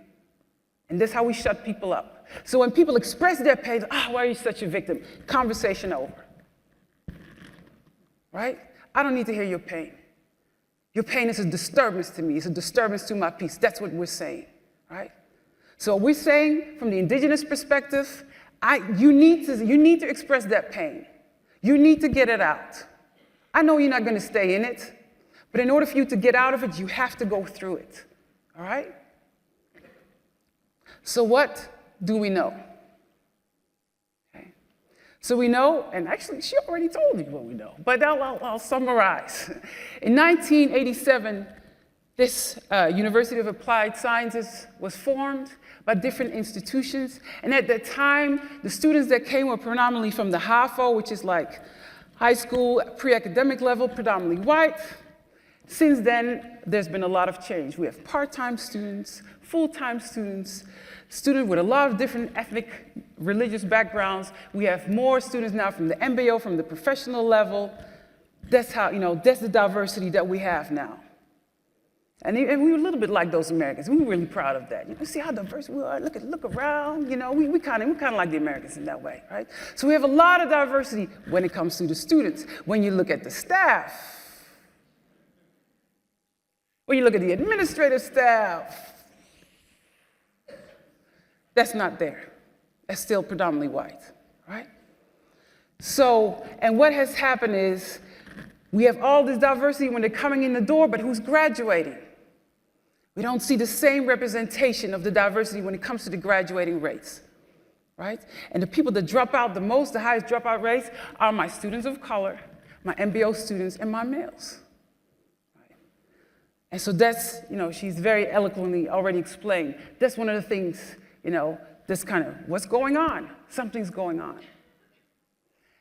And that's how we shut people up. So when people express their pain, why are you such a victim? Conversation over. Right? I don't need to hear your pain. Your pain is a disturbance to me. It's a disturbance to my peace. That's what we're saying, right? So we're saying from the indigenous perspective, you need to express that pain. You need to get it out. I know you're not going to stay in it, but in order for you to get out of it, you have to go through it, all right? So what do we know? So we know, and actually she already told you what we know, but I'll summarize. In 1987, this University of Applied Sciences was formed by different institutions, and at that time, the students that came were predominantly from the HAFO, which is like high school, pre-academic level, predominantly white. Since then, there's been a lot of change. We have part-time students, full-time students, students with a lot of different ethnic, religious backgrounds. We have more students now from the MBO, from the professional level. That's how, that's the diversity that we have now. And we're a little bit like those Americans. We're really proud of that. See how diverse we are? Look around. We kind of like the Americans in that way, right? So we have a lot of diversity when it comes to the students. When you look at the staff, when you look at the administrative staff, that's not there. That's still predominantly white, right? So, and what has happened is we have all this diversity when they're coming in the door, but who's graduating? We don't see the same representation of the diversity when it comes to the graduating rates, right? And the people that drop out the most, the highest dropout rates, are my students of color, my MBO students, and my males. Right? And so that's, she's very eloquently already explained. That's one of the things, this kind of, what's going on? Something's going on.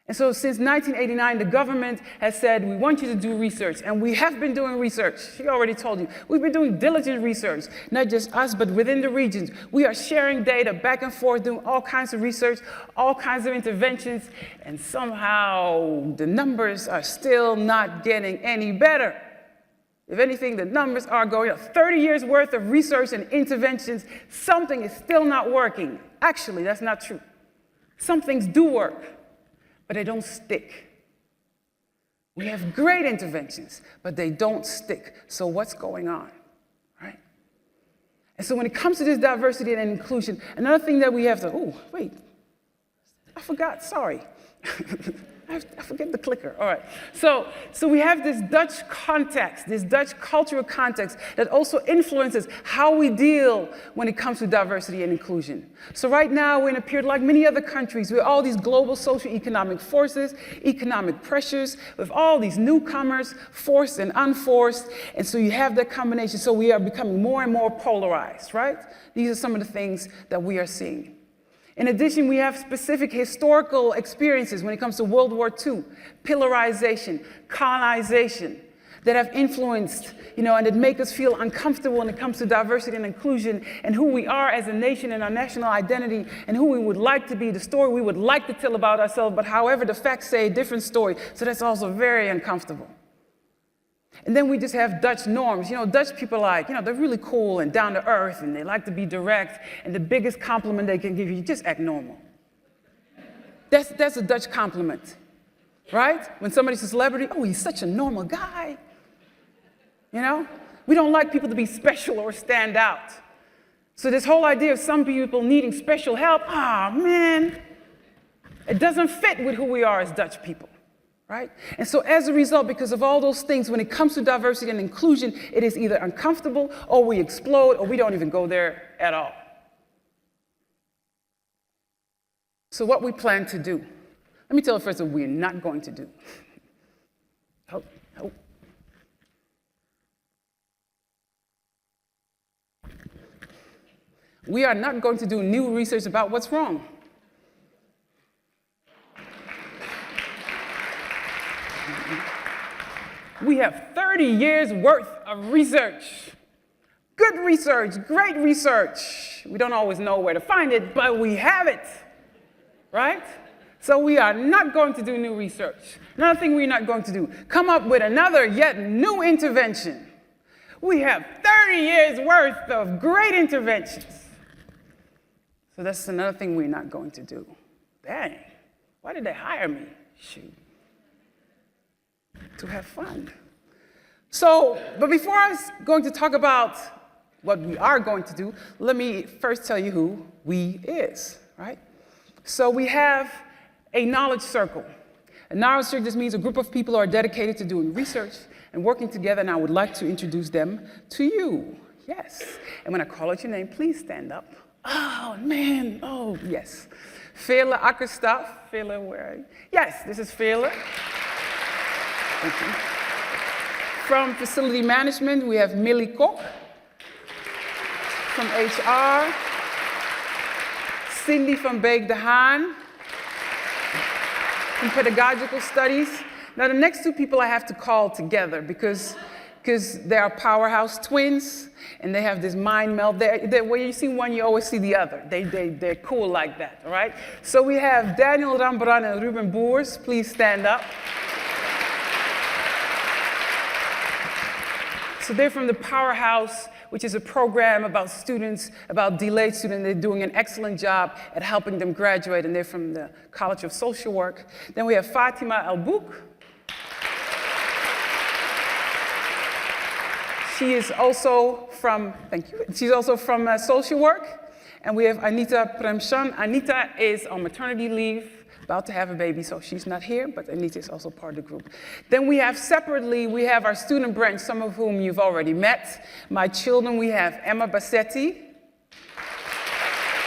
And so since 1989, the government has said, we want you to do research, and we have been doing research. She already told you. We've been doing diligent research, not just us, but within the regions. We are sharing data back and forth, doing all kinds of research, all kinds of interventions, and somehow the numbers are still not getting any better. If anything, the numbers are going up. 30 years worth of research and interventions, something is still not working. Actually, that's not true. Some things do work, but they don't stick. We have great interventions, but they don't stick. So what's going on, right? And so when it comes to this diversity and inclusion, another thing that we have to, oh, wait, I forgot, sorry. I forget the clicker, all right. So we have this Dutch context, this Dutch cultural context that also influences how we deal when it comes to diversity and inclusion. So right now we're in a period like many other countries with all these global socio-economic forces, economic pressures, with all these newcomers, forced and unforced, and so you have that combination. So we are becoming more and more polarized, right? These are some of the things that we are seeing. In addition, we have specific historical experiences when it comes to World War II, pillarization, colonization, that have influenced, and that make us feel uncomfortable when it comes to diversity and inclusion and who we are as a nation and our national identity and who we would like to be, the story we would like to tell about ourselves, but however, the facts say a different story. So that's also very uncomfortable. And then we just have Dutch norms. Dutch people they're really cool and down to earth and they like to be direct. And the biggest compliment they can give you, just act normal. That's a Dutch compliment, right? When somebody's a celebrity, oh, he's such a normal guy. We don't like people to be special or stand out. So this whole idea of some people needing special help, man, it doesn't fit with who we are as Dutch people. Right? And so as a result, because of all those things, when it comes to diversity and inclusion, it is either uncomfortable or we explode or we don't even go there at all. So what we plan to do, let me tell you first what we're not going to do. We are not going to do new research about what's wrong. We have 30 years worth of research. Good research, great research. We don't always know where to find it, but we have it, right? So we are not going to do new research. Another thing we're not going to do, come up with another yet new intervention. We have 30 years worth of great interventions. So that's another thing we're not going to do. Dang, why did they hire me? Shoot. To have fun. So, but before I was going to talk about what we are going to do, let me first tell you who we is, right? So we have a knowledge circle. A knowledge circle just means a group of people who are dedicated to doing research and working together, and I would like to introduce them to you. Yes. And when I call out your name, please stand up. Oh, man. Oh, yes. Veerle Akkerstaf. Veerle, where are you? Yes, this is Veerle. Thank you. From facility management, we have Millie Kok. From HR, Cindy van Beek de Haan. From pedagogical studies. Now, the next two people I have to call together because they are powerhouse twins and they have this mind meld. When you see one, you always see the other. They're cool like that, all right? So we have Daniel Rambran and Ruben Boers. Please stand up. So they're from the Powerhouse, which is a program about students, about delayed students. They're doing an excellent job at helping them graduate, and they're from the College of Social Work. Then we have Fatima El Bouk. She is also from, thank you, she's also from social work. And we have Anita Premchan. Anita is on maternity leave, about to have a baby, so she's not here, but Anita is also part of the group. Then we have separately, we have our student branch, some of whom you've already met. My children, we have Emma Bassetti.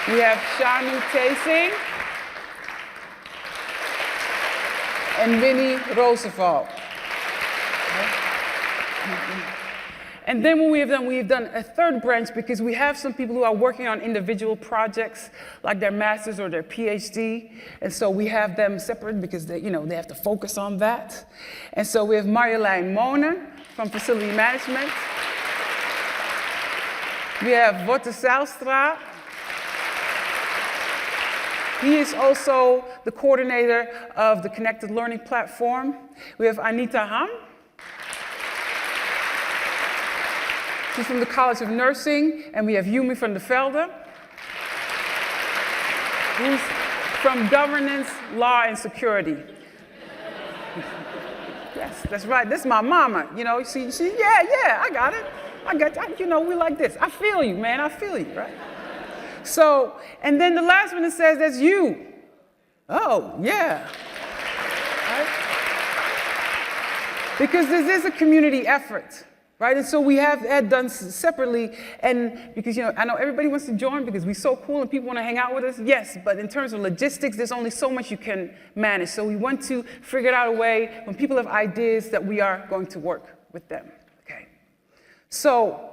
We have Shanu Tasing. And Winnie Roosevelt. And then what we've done a third branch because we have some people who are working on individual projects, like their master's or their PhD. And so we have them separate because they have to focus on that. And so we have Marjolein Monen from Facility Management. We have Wotte Zijlstra. He is also the coordinator of the Connected Learning Platform. We have Anita Ham. She's from the College of Nursing, and we have Yumi van der Velde, who's from Governance, Law, and Security. Yes, that's right. This is my mama. Yeah, I got it. we like this. I feel you, man, I feel you, right? So, and then the last one that says, that's you. Oh, yeah. Right? Because this is a community effort, right? And so we have that done separately, and because, I know everybody wants to join because we're so cool and people want to hang out with us, yes, but in terms of logistics, there's only so much you can manage. So we want to figure out a way, when people have ideas, that we are going to work with them, okay? So,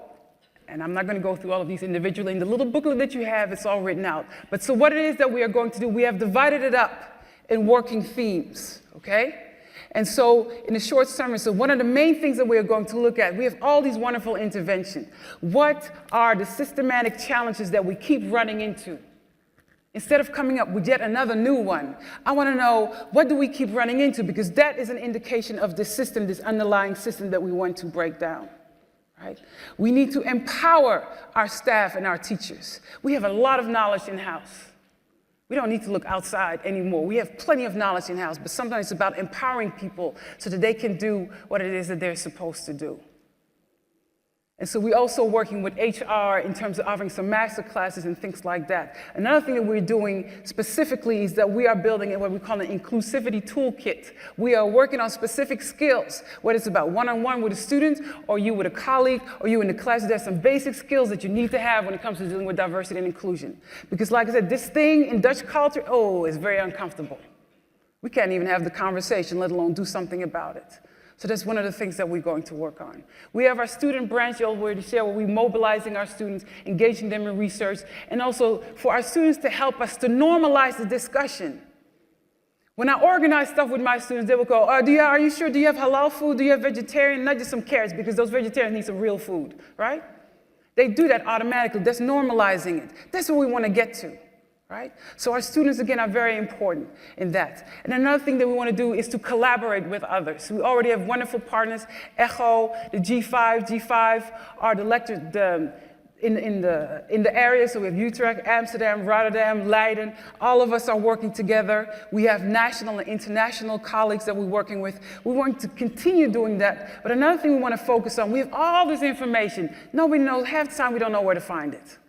and I'm not going to go through all of these individually. In the little booklet that you have, it's all written out. But so what it is that we are going to do, we have divided it up in working themes, okay? And so in the short summary, so one of the main things that we are going to look at, we have all these wonderful interventions. What are the systematic challenges that we keep running into? Instead of coming up with yet another new one, I want to know, what do we keep running into? Because that is an indication of this system, this underlying system that we want to break down. Right? We need to empower our staff and our teachers. We have a lot of knowledge in-house. We don't need to look outside anymore. We have plenty of knowledge in-house, but sometimes it's about empowering people so that they can do what it is that they're supposed to do. And so we're also working with HR in terms of offering some master classes and things like that. Another thing that we're doing specifically is that we are building what we call an inclusivity toolkit. We are working on specific skills, whether it's about one-on-one with a student, or you with a colleague, or you in the class. There's some basic skills that you need to have when it comes to dealing with diversity and inclusion. Because like I said, this thing in Dutch culture, is very uncomfortable. We can't even have the conversation, let alone do something about it. So that's one of the things that we're going to work on. We have our student branch over to share where we're mobilizing our students, engaging them in research, and also for our students to help us to normalize the discussion. When I organize stuff with my students, they will go, are you sure? Do you have halal food? Do you have vegetarian? Not just some carrots, because those vegetarians need some real food, right? They do that automatically. That's normalizing it. That's what we want to get to. Right? So our students, again, are very important in that. And another thing that we want to do is to collaborate with others. We already have wonderful partners. ECHO, the G5 are the lectures in the area. So we have Utrecht, Amsterdam, Rotterdam, Leiden. All of us are working together. We have national and international colleagues that we're working with. We want to continue doing that. But another thing we want to focus on, we have all this information. Nobody knows, half the time we don't know where to find it.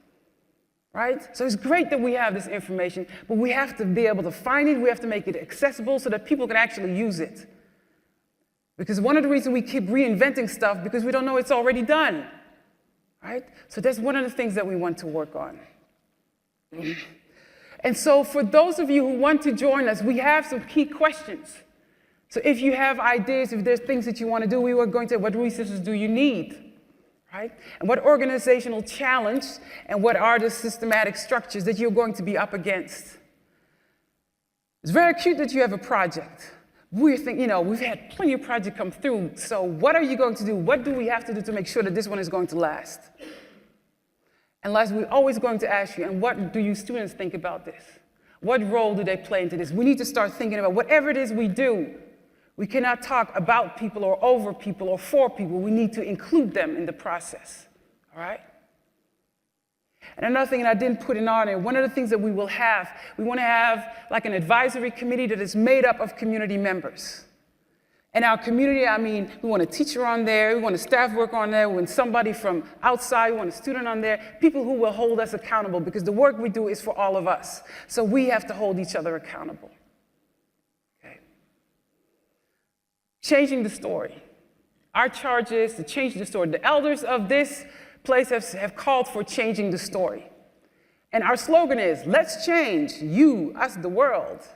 Right? So it's great that we have this information, but we have to be able to find it. We have to make it accessible so that people can actually use it. Because one of the reasons we keep reinventing stuff, because we don't know it's already done. Right? So that's one of the things that we want to work on. And so for those of you who want to join us, we have some key questions. So if you have ideas, if there's things that you want to do, we are going to, what resources do you need? Right? And what organizational challenge and what are the systematic structures that you're going to be up against? It's very cute that you have a project. We're thinking, we've had plenty of projects come through, so what are you going to do? What do we have to do to make sure that this one is going to last? And last, we're always going to ask you, and what do you students think about this? What role do they play into this? We need to start thinking about whatever it is we do. We cannot talk about people or over people or for people. We need to include them in the process, all right? And another thing, and I didn't put it on there, one of the things that we will have, we want to have like an advisory committee that is made up of community members. And our community, we want a teacher on there, we want a staff worker on there, we want somebody from outside, we want a student on there, people who will hold us accountable, because the work we do is for all of us. So we have to hold each other accountable. Changing the story. Our charge is to change the story. The elders of this place have called for changing the story. And our slogan is, let's change, you, us, the world.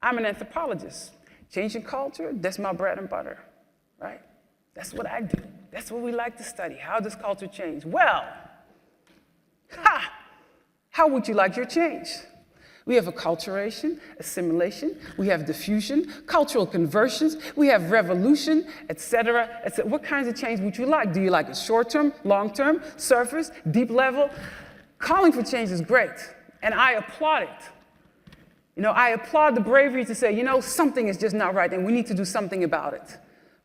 I'm an anthropologist. Changing culture, that's my bread and butter, right? That's what I do. That's what we like to study. How does culture change? Well, how would you like your change? We have acculturation, assimilation, we have diffusion, cultural conversions, we have revolution, etc. What kinds of change would you like? Do you like it short-term, long-term, surface, deep level? Calling for change is great, and I applaud it. I applaud the bravery to say, something is just not right, and we need to do something about it.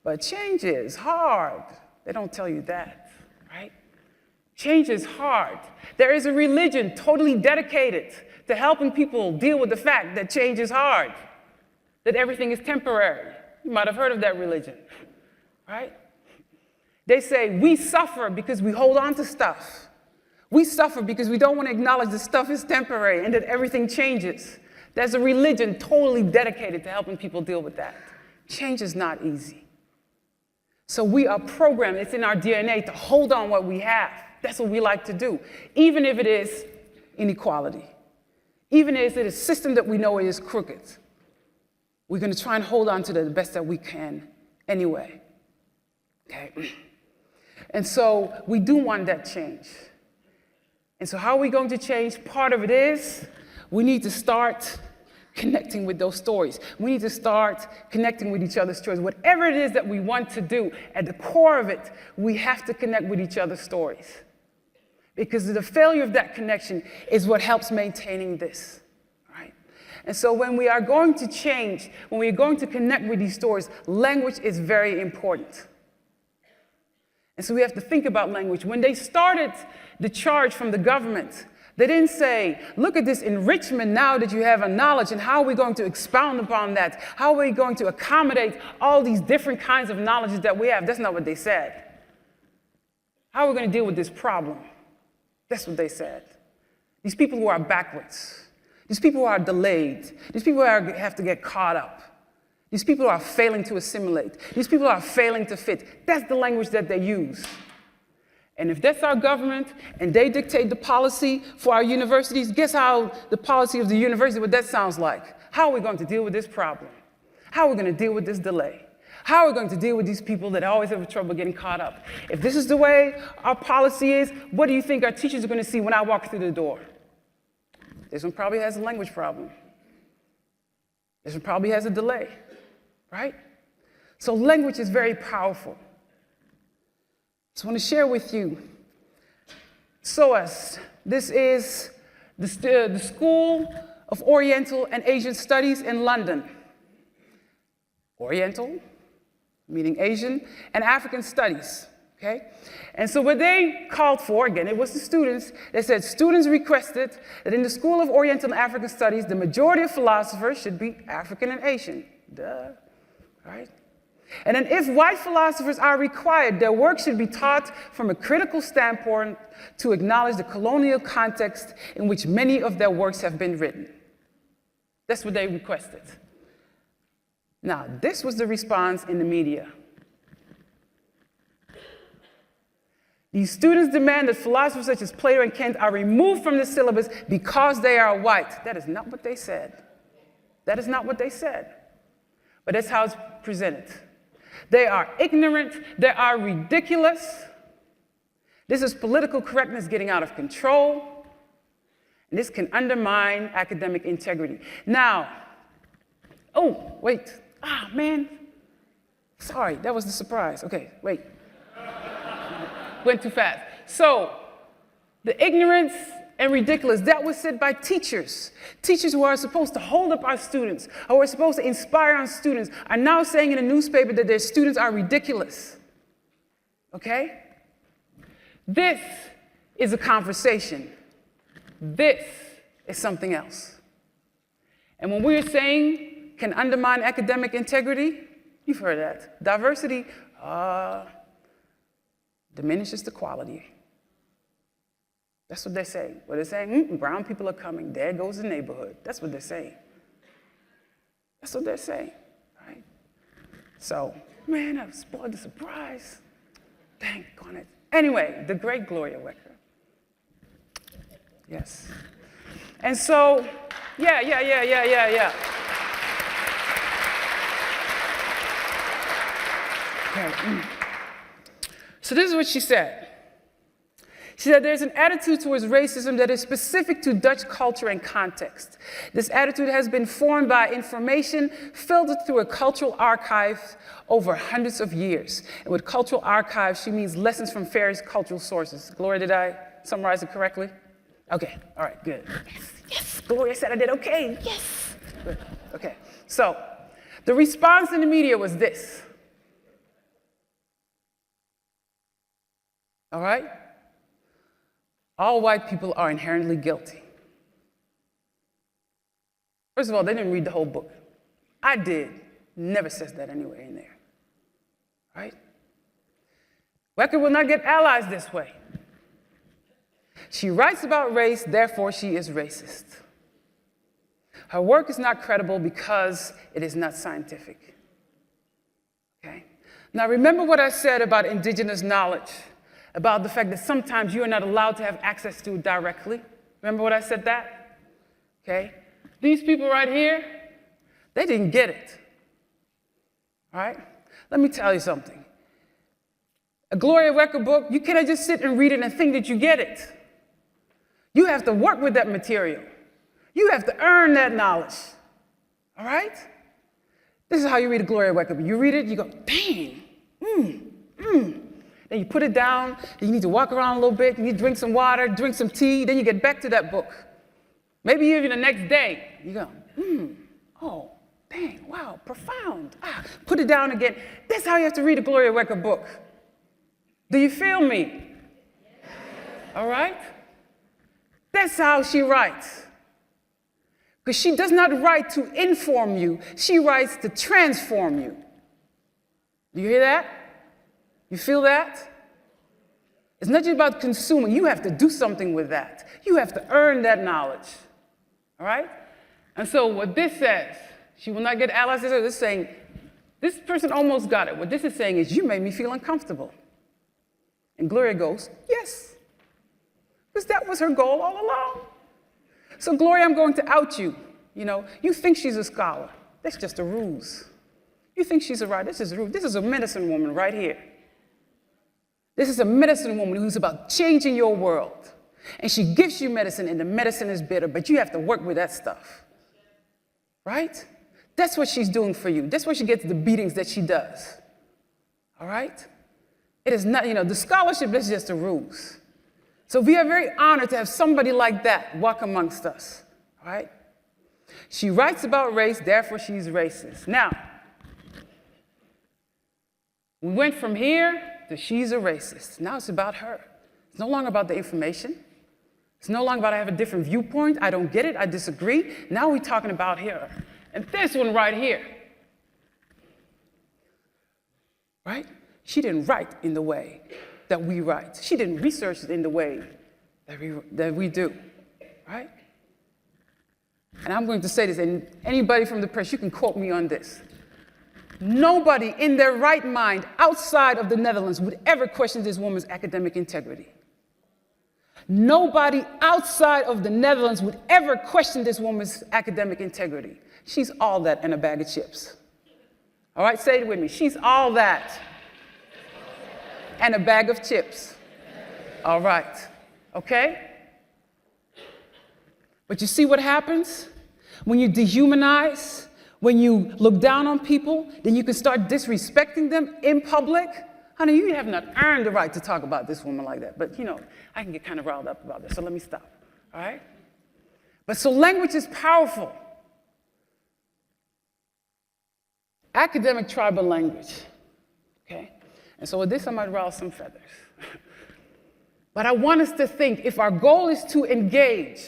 But change is hard. They don't tell you that, right? Change is hard. There is a religion totally dedicated to helping people deal with the fact that change is hard, that everything is temporary. You might have heard of that religion, right? They say we suffer because we hold on to stuff. We suffer because we don't want to acknowledge that stuff is temporary and that everything changes. There's a religion totally dedicated to helping people deal with that. Change is not easy. So we are programmed, it's in our DNA to hold on what we have. That's what we like to do, even if it is inequality. Even if it is a system that we know is crooked. We're going to try and hold on to the best that we can anyway. Okay? And so we do want that change. And so how are we going to change? Part of it is we need to start connecting with those stories. We need to start connecting with each other's stories. Whatever it is that we want to do, at the core of it, we have to connect with each other's stories. Because the failure of that connection is what helps maintaining this, right? And so when we are going to change, when we are going to connect with these stories, language is very important. And so we have to think about language. When they started the charge from the government, they didn't say, look at this enrichment now that you have a knowledge, and how are we going to expound upon that? How are we going to accommodate all these different kinds of knowledges that we have? That's not what they said. How are we going to deal with this problem? That's what they said. These people who are backwards, these people who are delayed, these people who have to get caught up, these people who are failing to assimilate, these people who are failing to fit, that's the language that they use. And if that's our government and they dictate the policy for our universities, guess how the policy of the university, what that sounds like? How are we going to deal with this problem? How are we going to deal with this delay? How are we going to deal with these people that always have trouble getting caught up? If this is the way our policy is, what do you think our teachers are going to see when I walk through the door? This one probably has a language problem. This one probably has a delay, right? So language is very powerful. So I want to share with you SOAS. This is the School of Oriental and Asian Studies in London. Oriental, meaning Asian, and African Studies, okay? And so what they called for, again, it was the students, they said students requested that in the School of Oriental and African Studies, the majority of philosophers should be African and Asian. Duh, right? And then if white philosophers are required, their work should be taught from a critical standpoint to acknowledge the colonial context in which many of their works have been written. That's what they requested. Now, this was the response in the media. These students demand that philosophers such as Plato and Kant are removed from the syllabus because they are white. That is not what they said. That is not what they said. But that's how it's presented. They are ignorant, they are ridiculous. This is political correctness getting out of control. And this can undermine academic integrity. Now, oh, wait. Ah, man. Sorry, that was the surprise. Okay, wait. Went too fast. So, the ignorance and ridiculous, that was said by teachers. Teachers who are supposed to hold up our students, who are supposed to inspire our students, are now saying in a newspaper that their students are ridiculous. Okay? This is a conversation. This is something else. And when we are saying can undermine academic integrity, you've heard that. Diversity diminishes the quality. That's what they're saying. What they're saying, brown people are coming, there goes the neighborhood. That's what they're saying. That's what they're saying, right? So, man, I've spoiled the surprise. Dang on it. Anyway, the great Gloria Wecker. Yes. And so, yeah. Okay. So this is what she said. She said there's an attitude towards racism that is specific to Dutch culture and context. This attitude has been formed by information filtered through a cultural archive over hundreds of years. And with cultural archives, she means lessons from various cultural sources. Gloria, did I summarize it correctly? Okay, all right, good. Yes, Gloria said I did okay, yes. Good, okay. So, the response in the media was this. All right? All white people are inherently guilty. First of all, they didn't read the whole book. I did. Never says that anywhere in there. Right? Wecker will not get allies this way. She writes about race, therefore she is racist. Her work is not credible because it is not scientific. Okay? Now remember what I said about indigenous knowledge, about the fact that sometimes you are not allowed to have access to it directly. Remember what I said that? Okay? These people right here, they didn't get it. All right? Let me tell you something. A Gloria Wecker book, you cannot just sit and read it and think that you get it. You have to work with that material. You have to earn that knowledge. All right? This is how you read a Gloria Wecker book. You read it, you go, dang, Then you put it down, then you need to walk around a little bit, you need to drink some water, drink some tea, then you get back to that book. Maybe even the next day, you go, oh, dang, wow, profound. Put it down again. That's how you have to read a Gloria Wecker book. Do you feel me? All right? That's how she writes. Because she does not write to inform you, she writes to transform you. Do you hear that? You feel that? It's not just about consuming. You have to do something with that. You have to earn that knowledge. All right? And so what this says, she will not get allies. This is saying, this person almost got it. What this is saying is, you made me feel uncomfortable. And Gloria goes, yes. Because that was her goal all along. So Gloria, I'm going to out you. You know, you think she's a scholar. That's just a ruse. You think she's a writer. This is a ruse. This is a medicine woman right here. This is a medicine woman who's about changing your world. And she gives you medicine, and the medicine is bitter, but you have to work with that stuff. Right? That's what she's doing for you. That's where she gets the beatings that she does. All right? It is not, the scholarship is just a ruse. So we are very honored to have somebody like that walk amongst us. All right? She writes about race, therefore she's racist. Now, we went from here to she's a racist. Now it's about her. It's no longer about the information. It's no longer about I have a different viewpoint. I don't get it. I disagree. Now we're talking about her. And this one right here. Right? She didn't write in the way that we write. She didn't research it in the way that we do. Right? And I'm going to say this, and anybody from the press, you can quote me on this. Nobody in their right mind outside of the Netherlands would ever question this woman's academic integrity. Nobody outside of the Netherlands would ever question this woman's academic integrity. She's all that and a bag of chips. All right, say it with me. She's all that and a bag of chips. All right, okay? But you see what happens when you dehumanize? When you look down on people, then you can start disrespecting them in public. Honey, you have not earned the right to talk about this woman like that. But, I can get kind of riled up about this, so let me stop, all right? But so language is powerful. Academic tribal language, okay? And so with this, I might rile some feathers. But I want us to think, if our goal is to engage,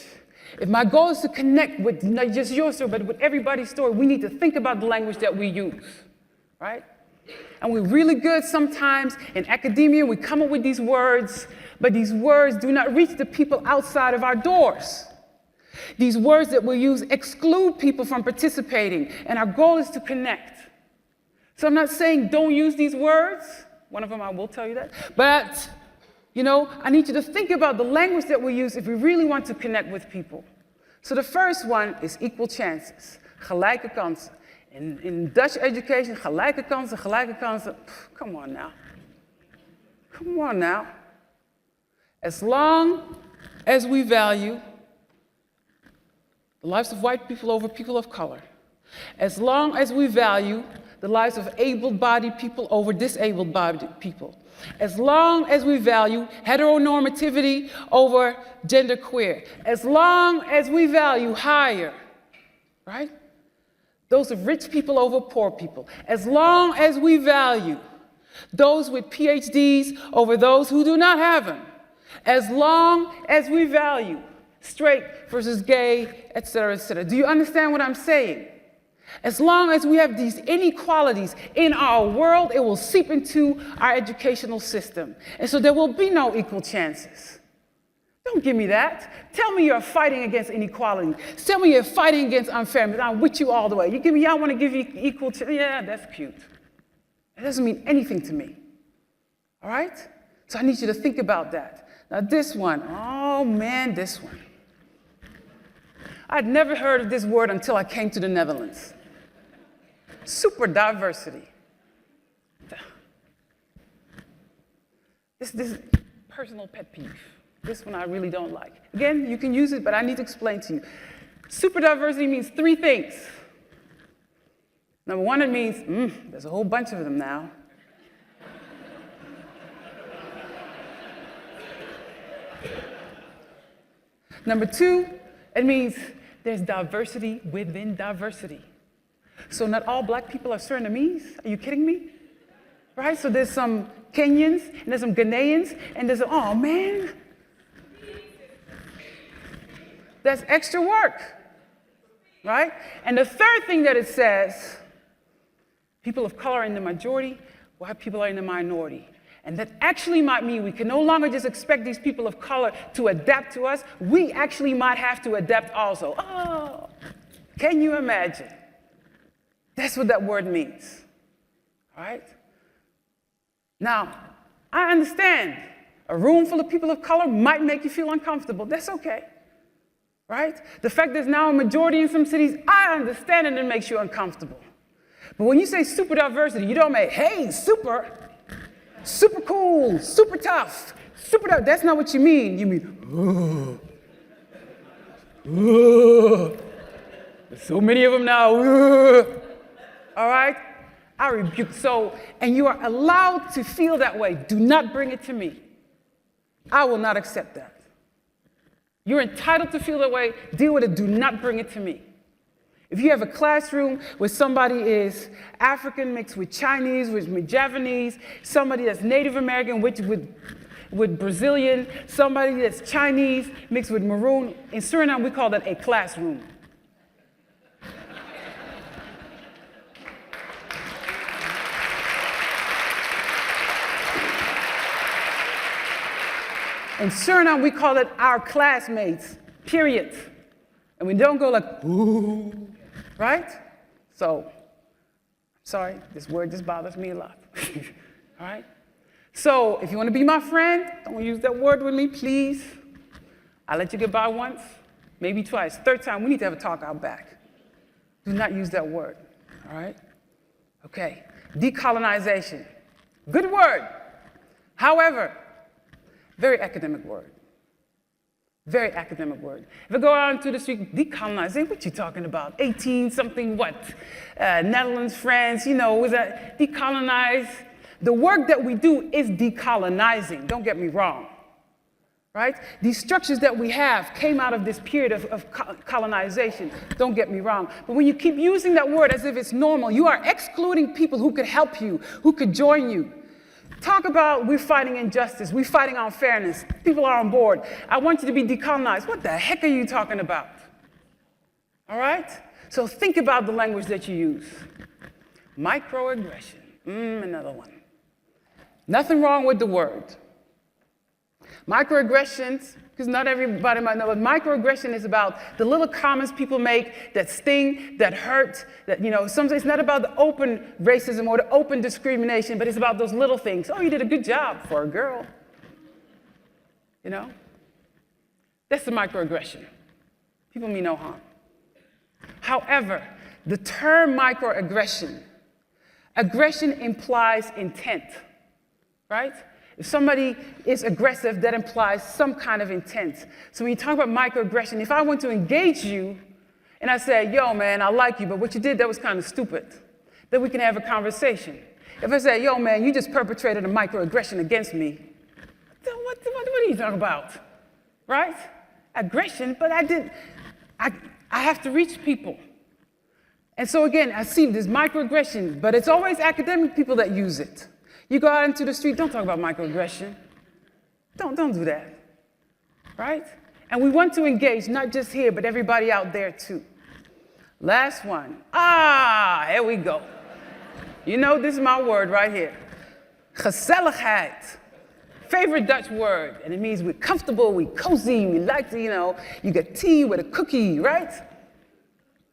if my goal is to connect with not just your story, but with everybody's story, we need to think about the language that we use, right? And we're really good sometimes in academia. We come up with these words, but these words do not reach the people outside of our doors. These words that we use exclude people from participating, and our goal is to connect. So I'm not saying don't use these words. One of them, I will tell you that. But I need you to think about the language that we use if we really want to connect with people. So the first one is equal chances, gelijke kansen. In Dutch education, gelijke kansen, gelijke kansen. Come on now. Come on now. As long as we value the lives of white people over people of color, as long as we value the lives of able-bodied people over disabled-bodied people, as long as we value heteronormativity over genderqueer, as long as we value higher, right? Those of rich people over poor people, as long as we value those with PhDs over those who do not have them, as long as we value straight versus gay, et cetera, et cetera. Do you understand what I'm saying? As long as we have these inequalities in our world, it will seep into our educational system. And so there will be no equal chances. Don't give me that. Tell me you're fighting against inequality. Tell me you're fighting against unfairness. I'm with you all the way. You give me, I want to give you equal chances. Yeah, that's cute. It doesn't mean anything to me. All right? So I need you to think about that. Now this one, oh man, this one. I'd never heard of this word until I came to the Netherlands. Super diversity. This is personal pet peeve. This one I really don't like. Again, you can use it, but I need to explain to you. Super diversity means three things. Number one, it means, there's a whole bunch of them now. Number two, it means there's diversity within diversity. So not all black people are Surinamese. Are you kidding me? Right? So there's some Kenyans, and there's some Ghanaians, and there's, oh man. That's extra work, right? And the third thing that it says, people of color are in the majority, white people are in the minority. And that actually might mean we can no longer just expect these people of color to adapt to us. We actually might have to adapt also. Oh, can you imagine? That's what that word means, all right? Now, I understand a room full of people of color might make you feel uncomfortable. That's okay, right? The fact there's now a majority in some cities, I understand and it makes you uncomfortable. But when you say super diversity, you don't make, hey, super cool, super tough, super tough. That's not what you mean. You mean, there's so many of them now. All right? I rebuke. So, and you are allowed to feel that way. Do not bring it to me. I will not accept that. You're entitled to feel that way. Deal with it. Do not bring it to me. If you have a classroom where somebody is African mixed with Chinese, with Japanese, somebody that's Native American with Brazilian, somebody that's Chinese mixed with maroon, in Suriname we call that a classroom. In Suriname, we call it our classmates, period. And we don't go like, ooh, right? So, sorry, this word just bothers me a lot, all right? So, if you want to be my friend, don't use that word with me, please. I'll let you get by once, maybe twice. Third time, we need to have a talk out back. Do not use that word, all right? Okay, decolonization. Good word. However, very academic word. Very academic word. If I go out into the street, decolonizing, what you talking about? 18 something what? Netherlands, France, you know, was that decolonize? The work that we do is decolonizing, don't get me wrong, right? These structures that we have came out of this period of colonization, don't get me wrong. But when you keep using that word as if it's normal, you are excluding people who could help you, who could join you. Talk about we're fighting injustice, we're fighting unfairness, people are on board. I want you to be decolonized. What the heck are you talking about? All right? So think about the language that you use. Microaggression, another one. Nothing wrong with the word. Microaggressions, because not everybody might know, but microaggression is about the little comments people make that sting, that hurt, that, you know, sometimes it's not about the open racism or the open discrimination, but it's about those little things. Oh, you did a good job for a girl. You know? That's the microaggression. People mean no harm. However, the term microaggression, aggression implies intent, right? If somebody is aggressive, that implies some kind of intent. So when you talk about microaggression, if I want to engage you and I say, yo, man, I like you, but what you did, that was kind of stupid, then we can have a conversation. If I say, yo, man, you just perpetrated a microaggression against me, then what are you talking about, right? Aggression, but I have to reach people. And so again, I see this microaggression, but it's always academic people that use it. You go out into the street, don't talk about microaggression. Don't do that, right? And we want to engage, not just here, but everybody out there too. Last one. Here we go. You know, this is my word right here. Gezelligheid. Favorite Dutch word. And it means we're comfortable, we're cozy, we like to, you get tea with a cookie, right?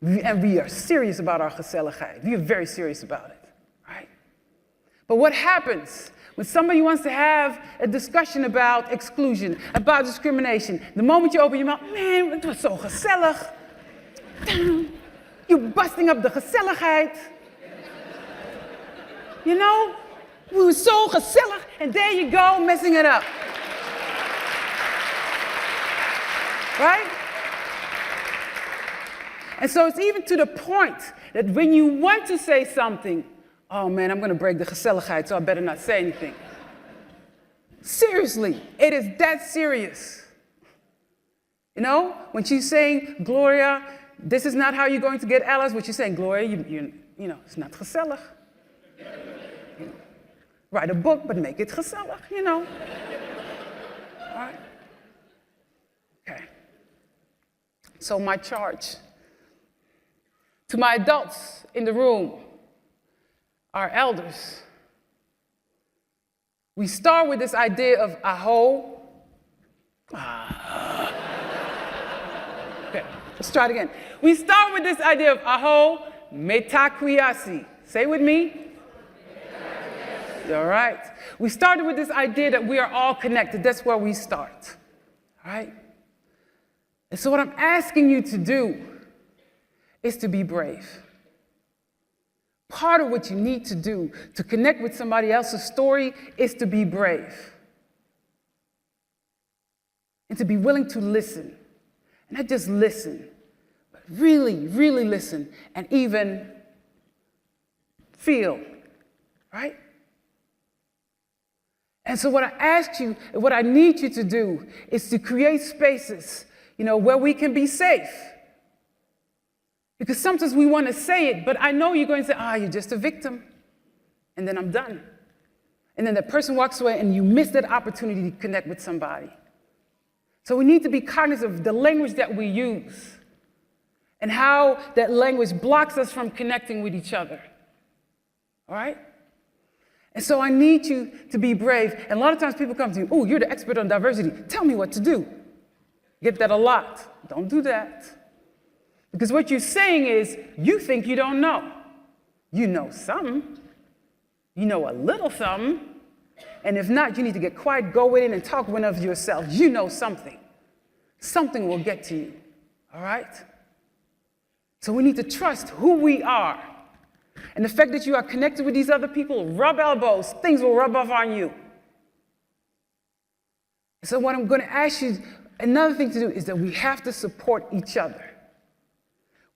And we are serious about our gezelligheid. We are very serious about it, right? But what happens when somebody wants to have a discussion about exclusion, about discrimination? The moment you open your mouth, man, it was so gezellig. You're busting up the gezelligheid. You know, we were so gezellig, and there you go, messing it up. Right? And so it's even to the point that when you want to say something, oh man, I'm going to break the gezelligheid, so I better not say anything. Seriously, it is that serious. You know, when she's saying, Gloria, this is not how you're going to get allies, what she's saying, Gloria, you know, it's not gezellig. Write a book, but make it gezellig, you know. All right? Okay. So my charge to my adults in the room, our elders, we start with this idea of aho. Okay, let's try it again. We start with this idea of aho metaquiasi. Say it with me. All right. We started with this idea that we are all connected. That's where we start. All right? And so what I'm asking you to do is to be brave. Part of what you need to do to connect with somebody else's story is to be brave. And to be willing to listen. And not just listen, but really, really listen and even feel. Right? And so what I ask you, what I need you to do is to create spaces, where we can be safe. Because sometimes we want to say it, but I know you're going to say, you're just a victim. And then I'm done. And then the person walks away and you miss that opportunity to connect with somebody. So we need to be cognizant of the language that we use and how that language blocks us from connecting with each other. All right? And so I need you to be brave. And a lot of times people come to you, oh, you're the expert on diversity. Tell me what to do. Get that a lot. Don't do that. Because what you're saying is, you think you don't know. You know something. You know a little something. And if not, you need to get quiet, go in and talk one of yourself. You know something. Something will get to you. All right? So we need to trust who we are. And the fact that you are connected with these other people, rub elbows, things will rub off on you. So what I'm going to ask you, another thing to do is that we have to support each other.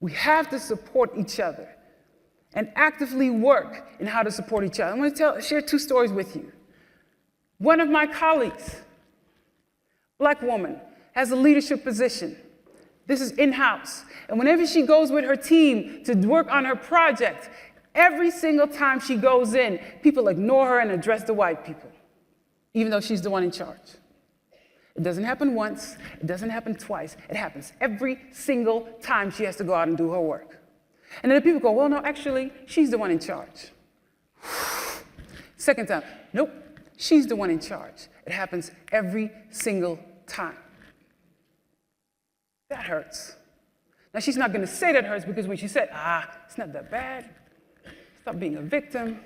We have to support each other and actively work in how to support each other. I'm going to share 2 stories with you. One of my colleagues, black woman, has a leadership position. This is in-house. And whenever she goes with her team to work on her project, every single time she goes in, people ignore her and address the white people, even though she's the one in charge. It doesn't happen once. It doesn't happen twice. It happens every single time she has to go out and do her work. And then the people go, well, no, actually, she's the one in charge. Second time, nope, she's the one in charge. It happens every single time. That hurts. Now, she's not going to say that hurts because when she said, it's not that bad. Stop being a victim.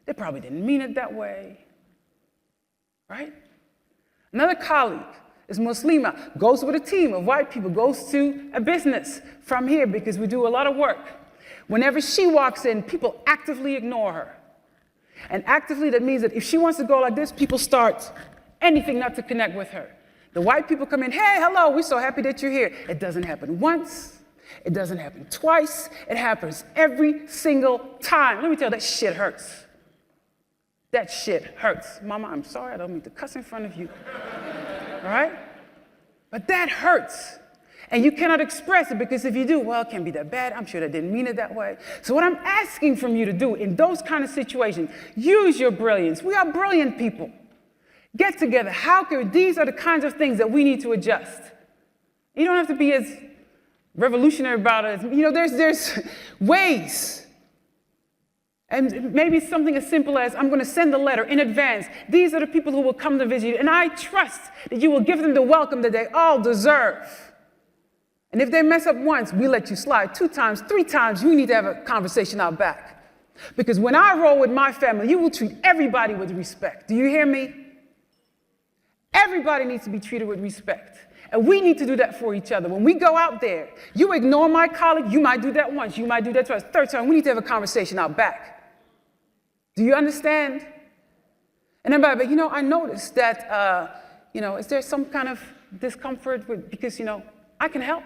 They probably didn't mean it that way. Right? Another colleague is Muslima, goes with a team of white people, goes to a business from here because we do a lot of work. Whenever she walks in, people actively ignore her. And actively, that means that if she wants to go like this, people start anything not to connect with her. The white people come in, hey, hello, we're so happy that you're here. It doesn't happen once. It doesn't happen twice. It happens every single time. Let me tell you, that shit hurts. That shit hurts. Mama, I'm sorry, I don't mean to cuss in front of you. All right? But that hurts. And you cannot express it because if you do, well, it can't be that bad. I'm sure they didn't mean it that way. So what I'm asking from you to do in those kind of situations, use your brilliance. We are brilliant people. Get together. These are the kinds of things that we need to adjust. You don't have to be as revolutionary about it. You know, there's ways. And maybe something as simple as, I'm going to send a letter in advance. These are the people who will come to visit you, and I trust that you will give them the welcome that they all deserve. And if they mess up once, we let you slide. 2 times, 3 times, you need to have a conversation out back. Because when I roll with my family, you will treat everybody with respect. Do you hear me? Everybody needs to be treated with respect. And we need to do that for each other. When we go out there, you ignore my colleague, you might do that once, you might do that twice, 3rd time, we need to have a conversation out back. Do you understand? And then, but you know, I noticed that, you know, is there some kind of discomfort because, you know, I can help.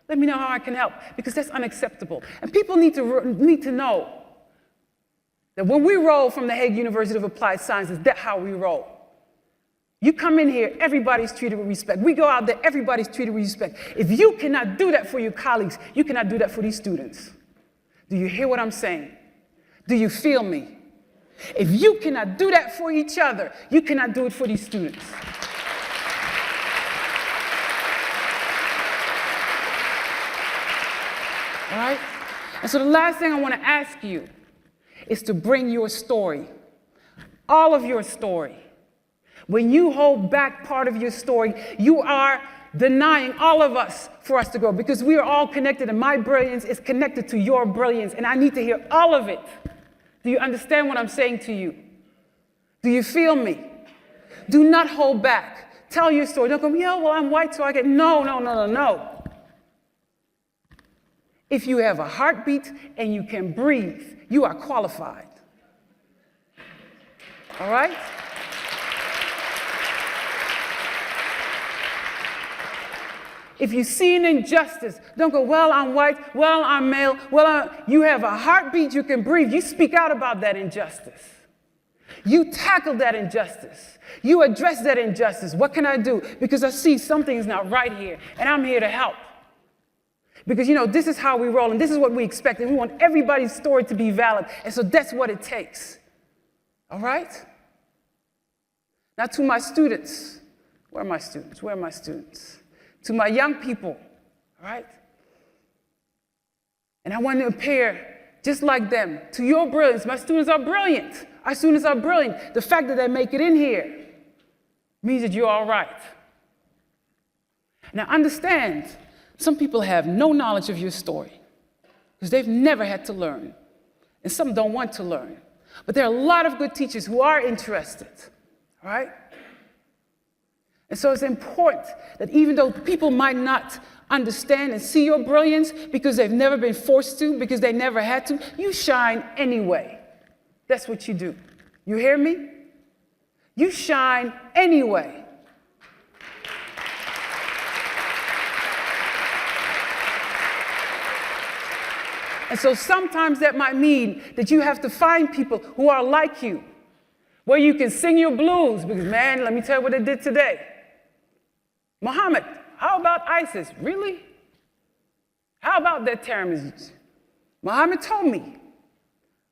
Let me know how I can help, because that's unacceptable. And people need to know that when we roll from the Hague University of Applied Sciences, that's how we roll. You come in here, everybody's treated with respect. We go out there, everybody's treated with respect. If you cannot do that for your colleagues, you cannot do that for these students. Do you hear what I'm saying? Do you feel me? If you cannot do that for each other, you cannot do it for these students. All right? And so the last thing I want to ask you is to bring your story, all of your story. When you hold back part of your story, you are denying all of us for us to grow, because we are all connected, and my brilliance is connected to your brilliance, and I need to hear all of it. Do you understand what I'm saying to you? Do you feel me? Do not hold back. Tell your story. Don't go, yeah, well, I'm white, so I get. No, no, no, no, no. If you have a heartbeat and you can breathe, you are qualified. All right? If you see an injustice, don't go, well, I'm white, well, I'm male, you have a heartbeat, you can breathe. You speak out about that injustice. You tackle that injustice. You address that injustice. What can I do? Because I see something's not right here, and I'm here to help. Because, you know, this is how we roll, and this is what we expect, and we want everybody's story to be valid, and so that's what it takes. All right? Now to my students. Where are my students? Where are my students? To my young people, all right? And I want to appear just like them, to your brilliance. My students are brilliant. Our students are brilliant. The fact that they make it in here means that you're all right. Now understand, some people have no knowledge of your story because they've never had to learn, and some don't want to learn. But there are a lot of good teachers who are interested, all right? And so it's important that even though people might not understand and see your brilliance because they've never been forced to, because they never had to, you shine anyway. That's what you do. You hear me? You shine anyway. And so sometimes that might mean that you have to find people who are like you, where you can sing your blues, because man, let me tell you what they did today. Muhammad, how about ISIS? Really? How about that terrorism? Muhammad told me,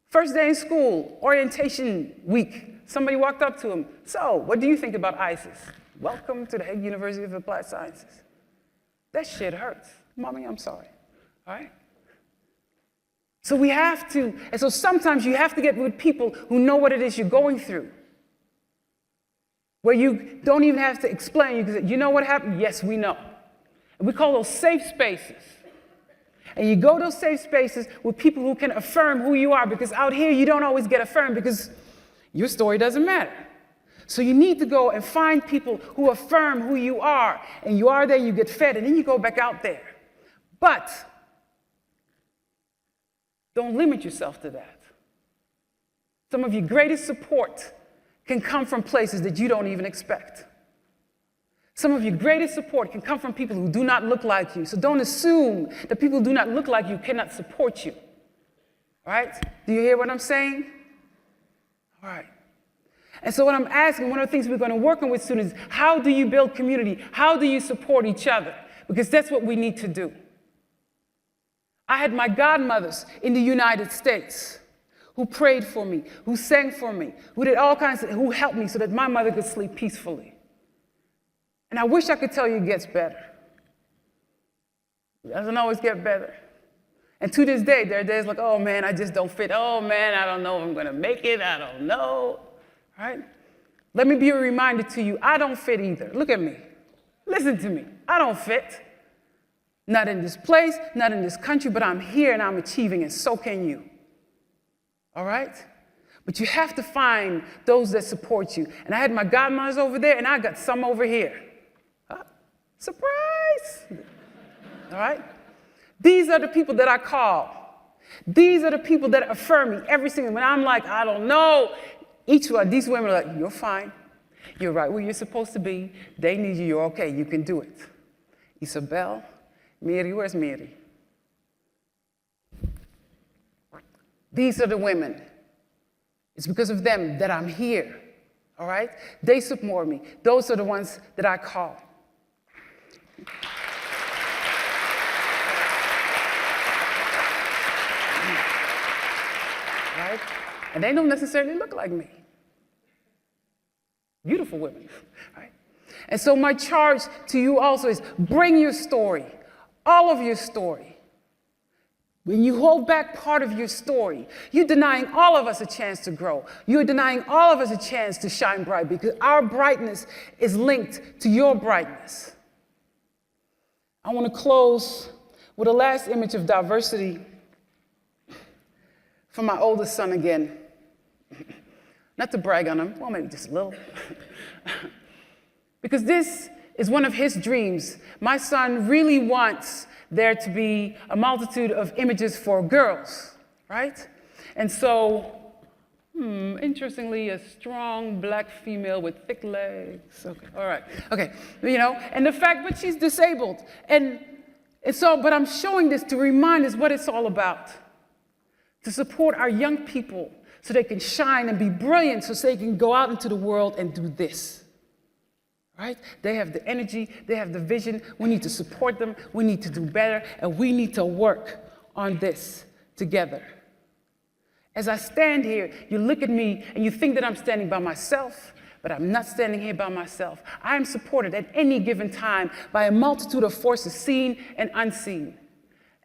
first day in school, orientation week, somebody walked up to him, so what do you think about ISIS? Welcome to the Hague University of Applied Sciences. That shit hurts. Mommy, I'm sorry, all right? So we have to, and so sometimes you have to get with people who know what it is you're going through, where you don't even have to explain. You can say, you know what happened? Yes, we know. And we call those safe spaces. And you go to those safe spaces with people who can affirm who you are, because out here you don't always get affirmed because your story doesn't matter. So you need to go and find people who affirm who you are, and you are there, you get fed, and then you go back out there. But don't limit yourself to that. Some of your greatest support can come from places that you don't even expect. Some of your greatest support can come from people who do not look like you. So don't assume that people who do not look like you cannot support you. All right? Do you hear what I'm saying? All right. And so what I'm asking, one of the things we're going to work on with students is, how do you build community? How do you support each other? Because that's what we need to do. I had my godmothers in the United States who prayed for me, who sang for me, who did all kinds of, who helped me so that my mother could sleep peacefully. And I wish I could tell you it gets better. It doesn't always get better. And to this day, there are days like, oh man, I just don't fit. Oh man, I don't know if I'm gonna make it. I don't know, right? Let me be a reminder to you, I don't fit either. Look at me. Listen to me. I don't fit. Not in this place, not in this country, but I'm here and I'm achieving, and so can you. All right? But you have to find those that support you. And I had my godmothers over there, and I got some over here. Huh? Surprise! All right? These are the people that I call. These are the people that affirm me every single, when I'm like, I don't know. Each one, these women are like, you're fine. You're right where you're supposed to be. They need you. You're okay. You can do it. Isabel, Mary, where's Mary? These are the women. It's because of them that I'm here. All right? They support me. Those are the ones that I call. Right? And they don't necessarily look like me. Beautiful women, right? And so my charge to you also is bring your story, all of your story. When you hold back part of your story, you're denying all of us a chance to grow. You're denying all of us a chance to shine bright, because our brightness is linked to your brightness. I want to close with a last image of diversity from my oldest son again. Not to brag on him, well, maybe just a little. Because this is one of his dreams. My son really wants there to be a multitude of images for girls, right? And so, interestingly, a strong black female with thick legs. Okay, all right, okay. You know, and the fact that she's disabled. And so, but I'm showing this to remind us what it's all about. To support our young people so they can shine and be brilliant, so they can go out into the world and do this. Right? They have the energy, they have the vision. We need to support them, we need to do better, and we need to work on this together. As I stand here, you look at me and you think that I'm standing by myself, but I'm not standing here by myself. I am supported at any given time by a multitude of forces, seen and unseen.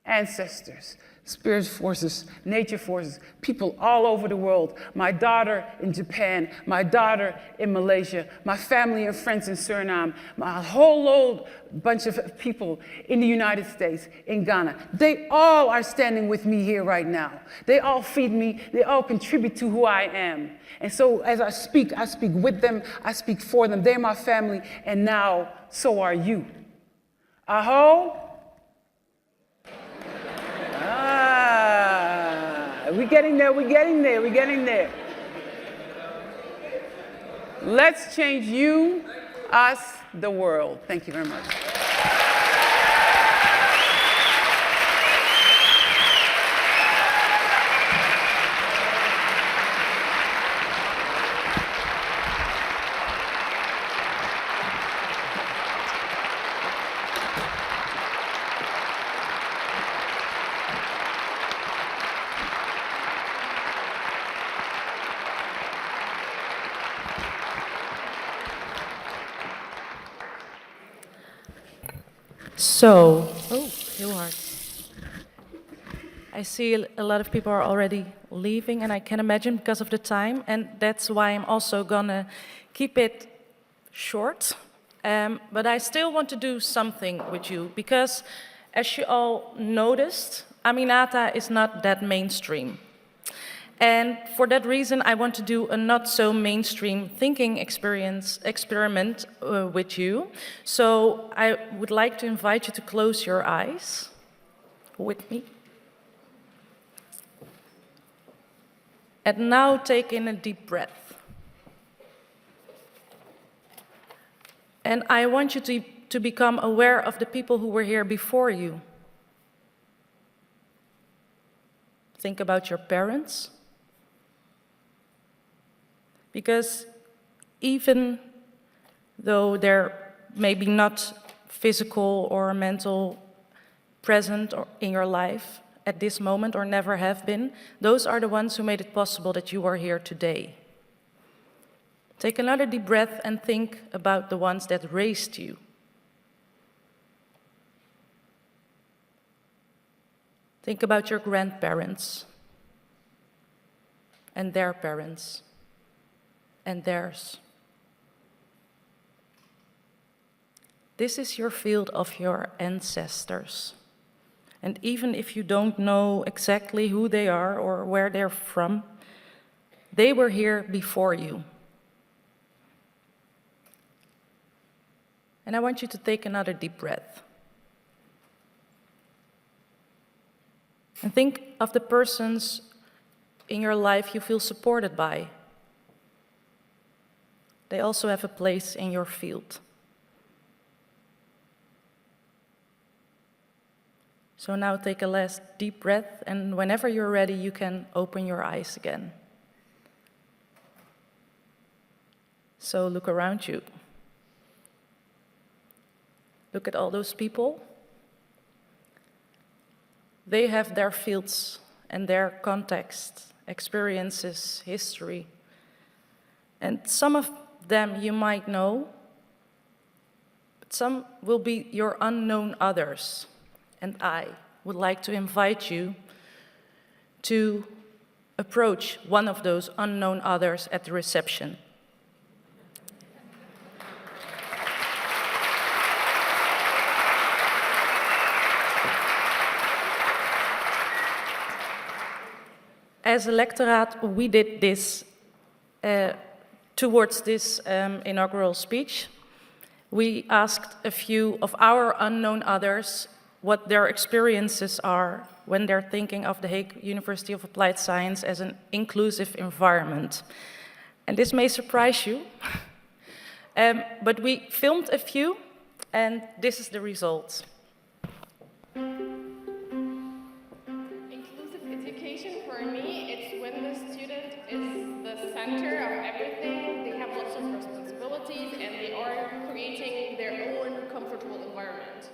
Ancestors, spirit forces, nature forces, people all over the world. My daughter in Japan, my daughter in Malaysia, my family and friends in Suriname, my whole bunch of people in the United States, in Ghana. They all are standing with me here right now. They all feed me, they all contribute to who I am. And so as I speak with them, I speak for them. They're my family, and now so are you. Aho. We're getting there, we're getting there, we're getting there. Let's change you, us, the world. Thank you very much. So, heel hard. I see a lot of people are already leaving, and I can imagine because of the time, and that's why I'm also gonna keep it short. But I still want to do something with you, because as you all noticed, Aminata is not that mainstream. And for that reason, I want to do a not so mainstream thinking experiment with you. So I would like to invite you to close your eyes with me. And now take in a deep breath. And I want you to become aware of the people who were here before you. Think about your parents. Because even though they're maybe not physical or mental present in your life at this moment or never have been, those are the ones who made it possible that you are here today. Take another deep breath and think about the ones that raised you. Think about your grandparents and their parents and theirs. This is your field of your ancestors. And even if you don't know exactly who they are or where they're from, they were here before you. And I want you to take another deep breath. And think of the persons in your life you feel supported by. They also have a place in your field. So now take a last deep breath, and whenever you're ready, you can open your eyes again. So look around you. Look at all those people. They have their fields and their context, experiences, history. And some of them you might know, but some will be your unknown others. And I would like to invite you to approach one of those unknown others at the reception. As a lectorate, we did this towards this inaugural speech. We asked a few of our unknown others what their experiences are when they're thinking of the Hague University of Applied Science as an inclusive environment. And this may surprise you, but we filmed a few, and this is the result. Inclusive education for me, it's when the student is the center of everything, they have lots of responsibilities, and they are creating their own comfortable environment.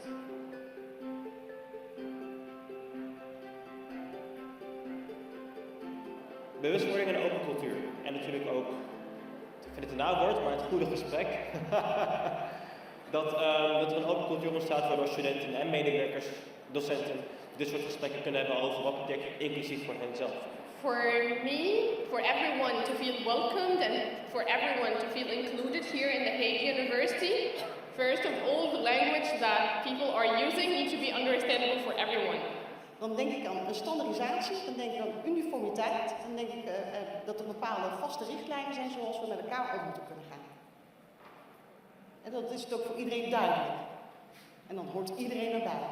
Bewustwording en open cultuur. En natuurlijk ook, ik vind het een nauw woord, maar het goede gesprek. dat er een open cultuur ontstaat waardoor studenten en medewerkers, docenten, dit soort gesprekken kunnen hebben over wat betekent inclusief voor hen zelf. For me, for everyone to feel welcomed and for everyone to feel included here in the Hague University, first of all, the language that people are using needs to be understandable for everyone. Dan denk ik aan een standaardisatie, dan denk ik aan uniformiteit, dan denk ik dat er bepaalde vaste richtlijnen zijn zoals we met elkaar om moeten kunnen gaan. En dat is het ook voor iedereen duidelijk. En dan hoort iedereen erbij.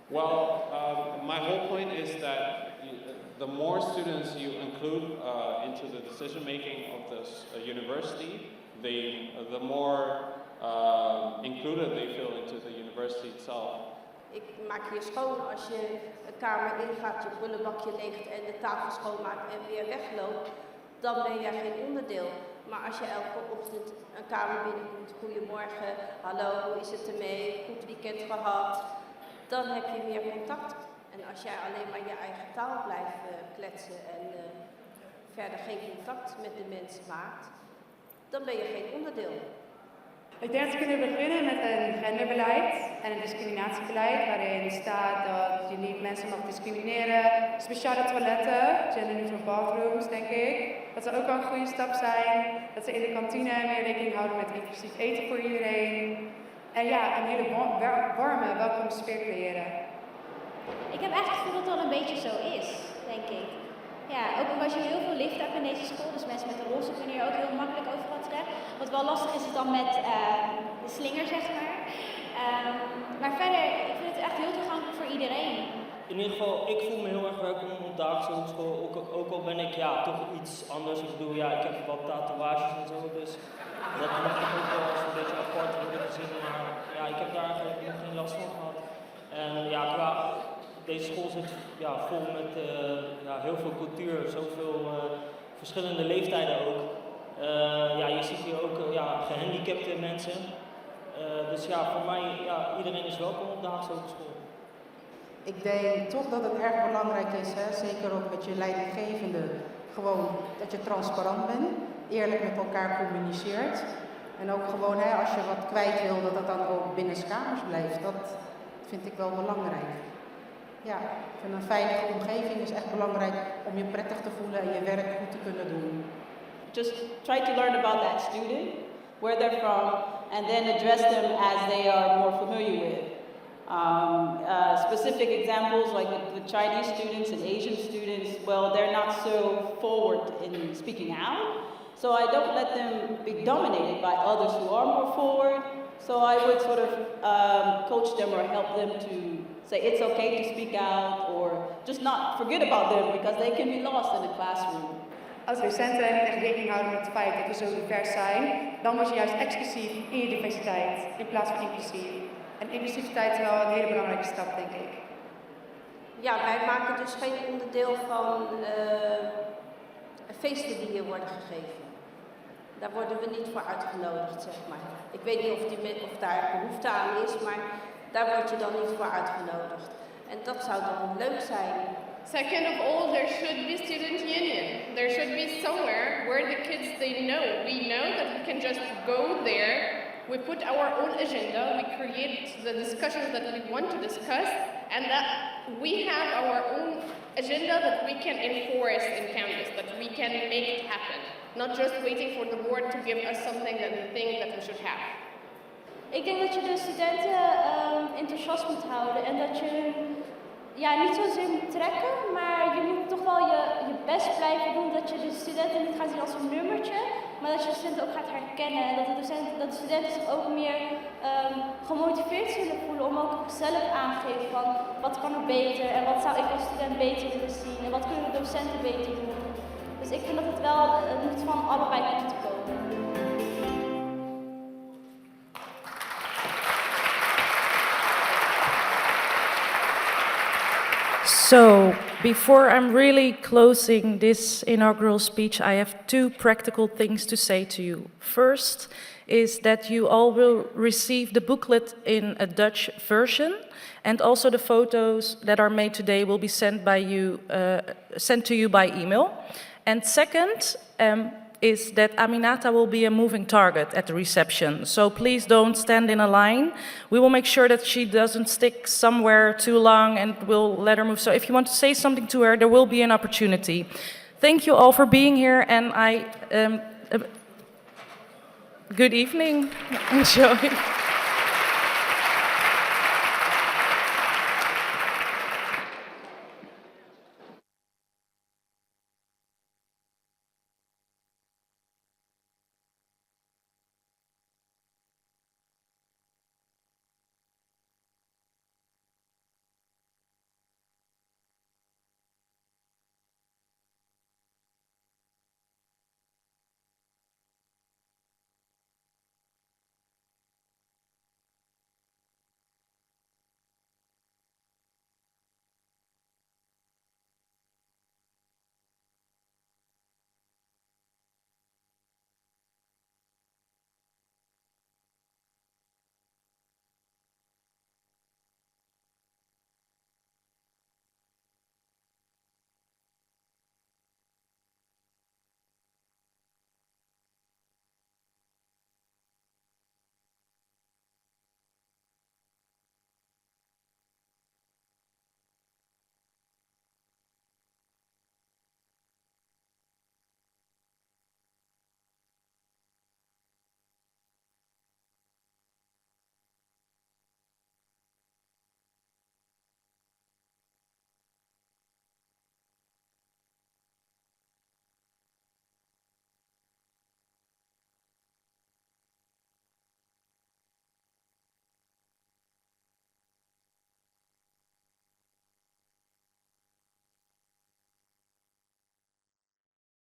Well, my whole point is that the more students you include into the decision making of this university, the more included they feel into the university itself. Ik maak je schoon als je een kamer ingaat, je prullenbakje leegt en de tafel schoonmaakt en weer wegloopt, dan ben jij geen onderdeel. Maar als je elke ochtend een kamer binnenkomt, goedemorgen, hallo, hoe is het ermee, goed weekend gehad, dan heb je meer contact. En als jij alleen maar je eigen taal blijft kletsen en verder geen contact met de mensen maakt, dan ben je geen onderdeel. Ik denk dat we kunnen beginnen met een genderbeleid en een discriminatiebeleid waarin staat dat je niet mensen mag discrimineren. Speciale toiletten, gender-neutral bathrooms denk ik. Dat zou ook wel een goede stap zijn. Dat ze in de kantine meer rekening houden met inclusief eten voor iedereen. En ja, een hele warme, welkome sfeer creëren. Ik heb echt het gevoel dat dat een beetje zo is, denk ik. Ja, ook omdat je heel veel lift hebt in deze school, dus mensen met een rolstoel kunnen hier ook heel makkelijk overal terecht. Wat wel lastig is, is dan met de slinger, zeg maar. Maar verder, ik vind het echt heel toegankelijk voor iedereen. In ieder geval, ik voel me heel erg welkom op Daagse Hogeschool, ook al ben ik toch iets anders. Ik bedoel, ik heb wat tatoeages en zo, dus dat mag toch ook wel eens een beetje apart worden gezien. Maar ik heb daar eigenlijk nog geen last van gehad. En deze school zit vol met heel veel cultuur, zoveel verschillende leeftijden ook. Je ziet hier ook gehandicapte mensen. Dus voor mij, iedereen is welkom op de Haagse Hogeschool. Ik denk toch dat het erg belangrijk is, zeker ook met je leidinggevende, gewoon dat je transparant bent, eerlijk met elkaar communiceert. En ook gewoon als je wat kwijt wil, dat dat dan ook binnenskamers blijft. Dat vind ik wel belangrijk. Ja, ik vind een veilige omgeving is echt belangrijk om je prettig te voelen en je werk goed te kunnen doen. Just try to learn about that student, where they're from, and then address them as they are more familiar with. Specific examples like the Chinese students and Asian students, well, they're not so forward in speaking out. So I don't let them be dominated by others who are more forward. So I would sort of coach them or help them to say it's okay to speak out, or just not forget about them because they can be lost in the classroom. Als docenten niet echt rekening houden met het feit dat we zo divers zijn, dan word je juist exclusief in je diversiteit in plaats van inclusief. En inclusiviteit is wel een hele belangrijke stap, denk ik. Ja, wij maken dus geen onderdeel van feesten die hier worden gegeven. Daar worden we niet voor uitgenodigd, zeg maar. Ik weet niet of daar behoefte aan is, maar daar word je dan niet voor uitgenodigd. En dat zou dan leuk zijn. Second of all, there should be student union. There should be somewhere where the kids, they know. We know that we can just go there, we put our own agenda, we create the discussions that we want to discuss, and that we have our own agenda that we can enforce in campus, that we can make it happen. Not just waiting for the board to give us something that we think that we should have. Ik denk dat je de studenten enthousiast moet houden en dat je niet zozeer moet trekken, maar je moet toch wel je best blijven doen, dat je de studenten niet gaat zien als een nummertje, maar dat je de studenten ook gaat herkennen en dat de studenten zich ook meer gemotiveerd zullen voelen om ook zelf aangeven van wat kan er beter en wat zou ik als student beter willen zien en wat kunnen de docenten beter doen. Dus ik vind dat het moet van allebei moeten komen. So, before I'm really closing this inaugural speech, I have two practical things to say to you. First is that you all will receive the booklet in a Dutch version, and also the photos that are made today will be sent to you by email. And second is that Aminata will be a moving target at the reception. So please don't stand in a line. We will make sure that she doesn't stick somewhere too long and we'll let her move. So if you want to say something to her, there will be an opportunity. Thank you all for being here, and good evening. Enjoy.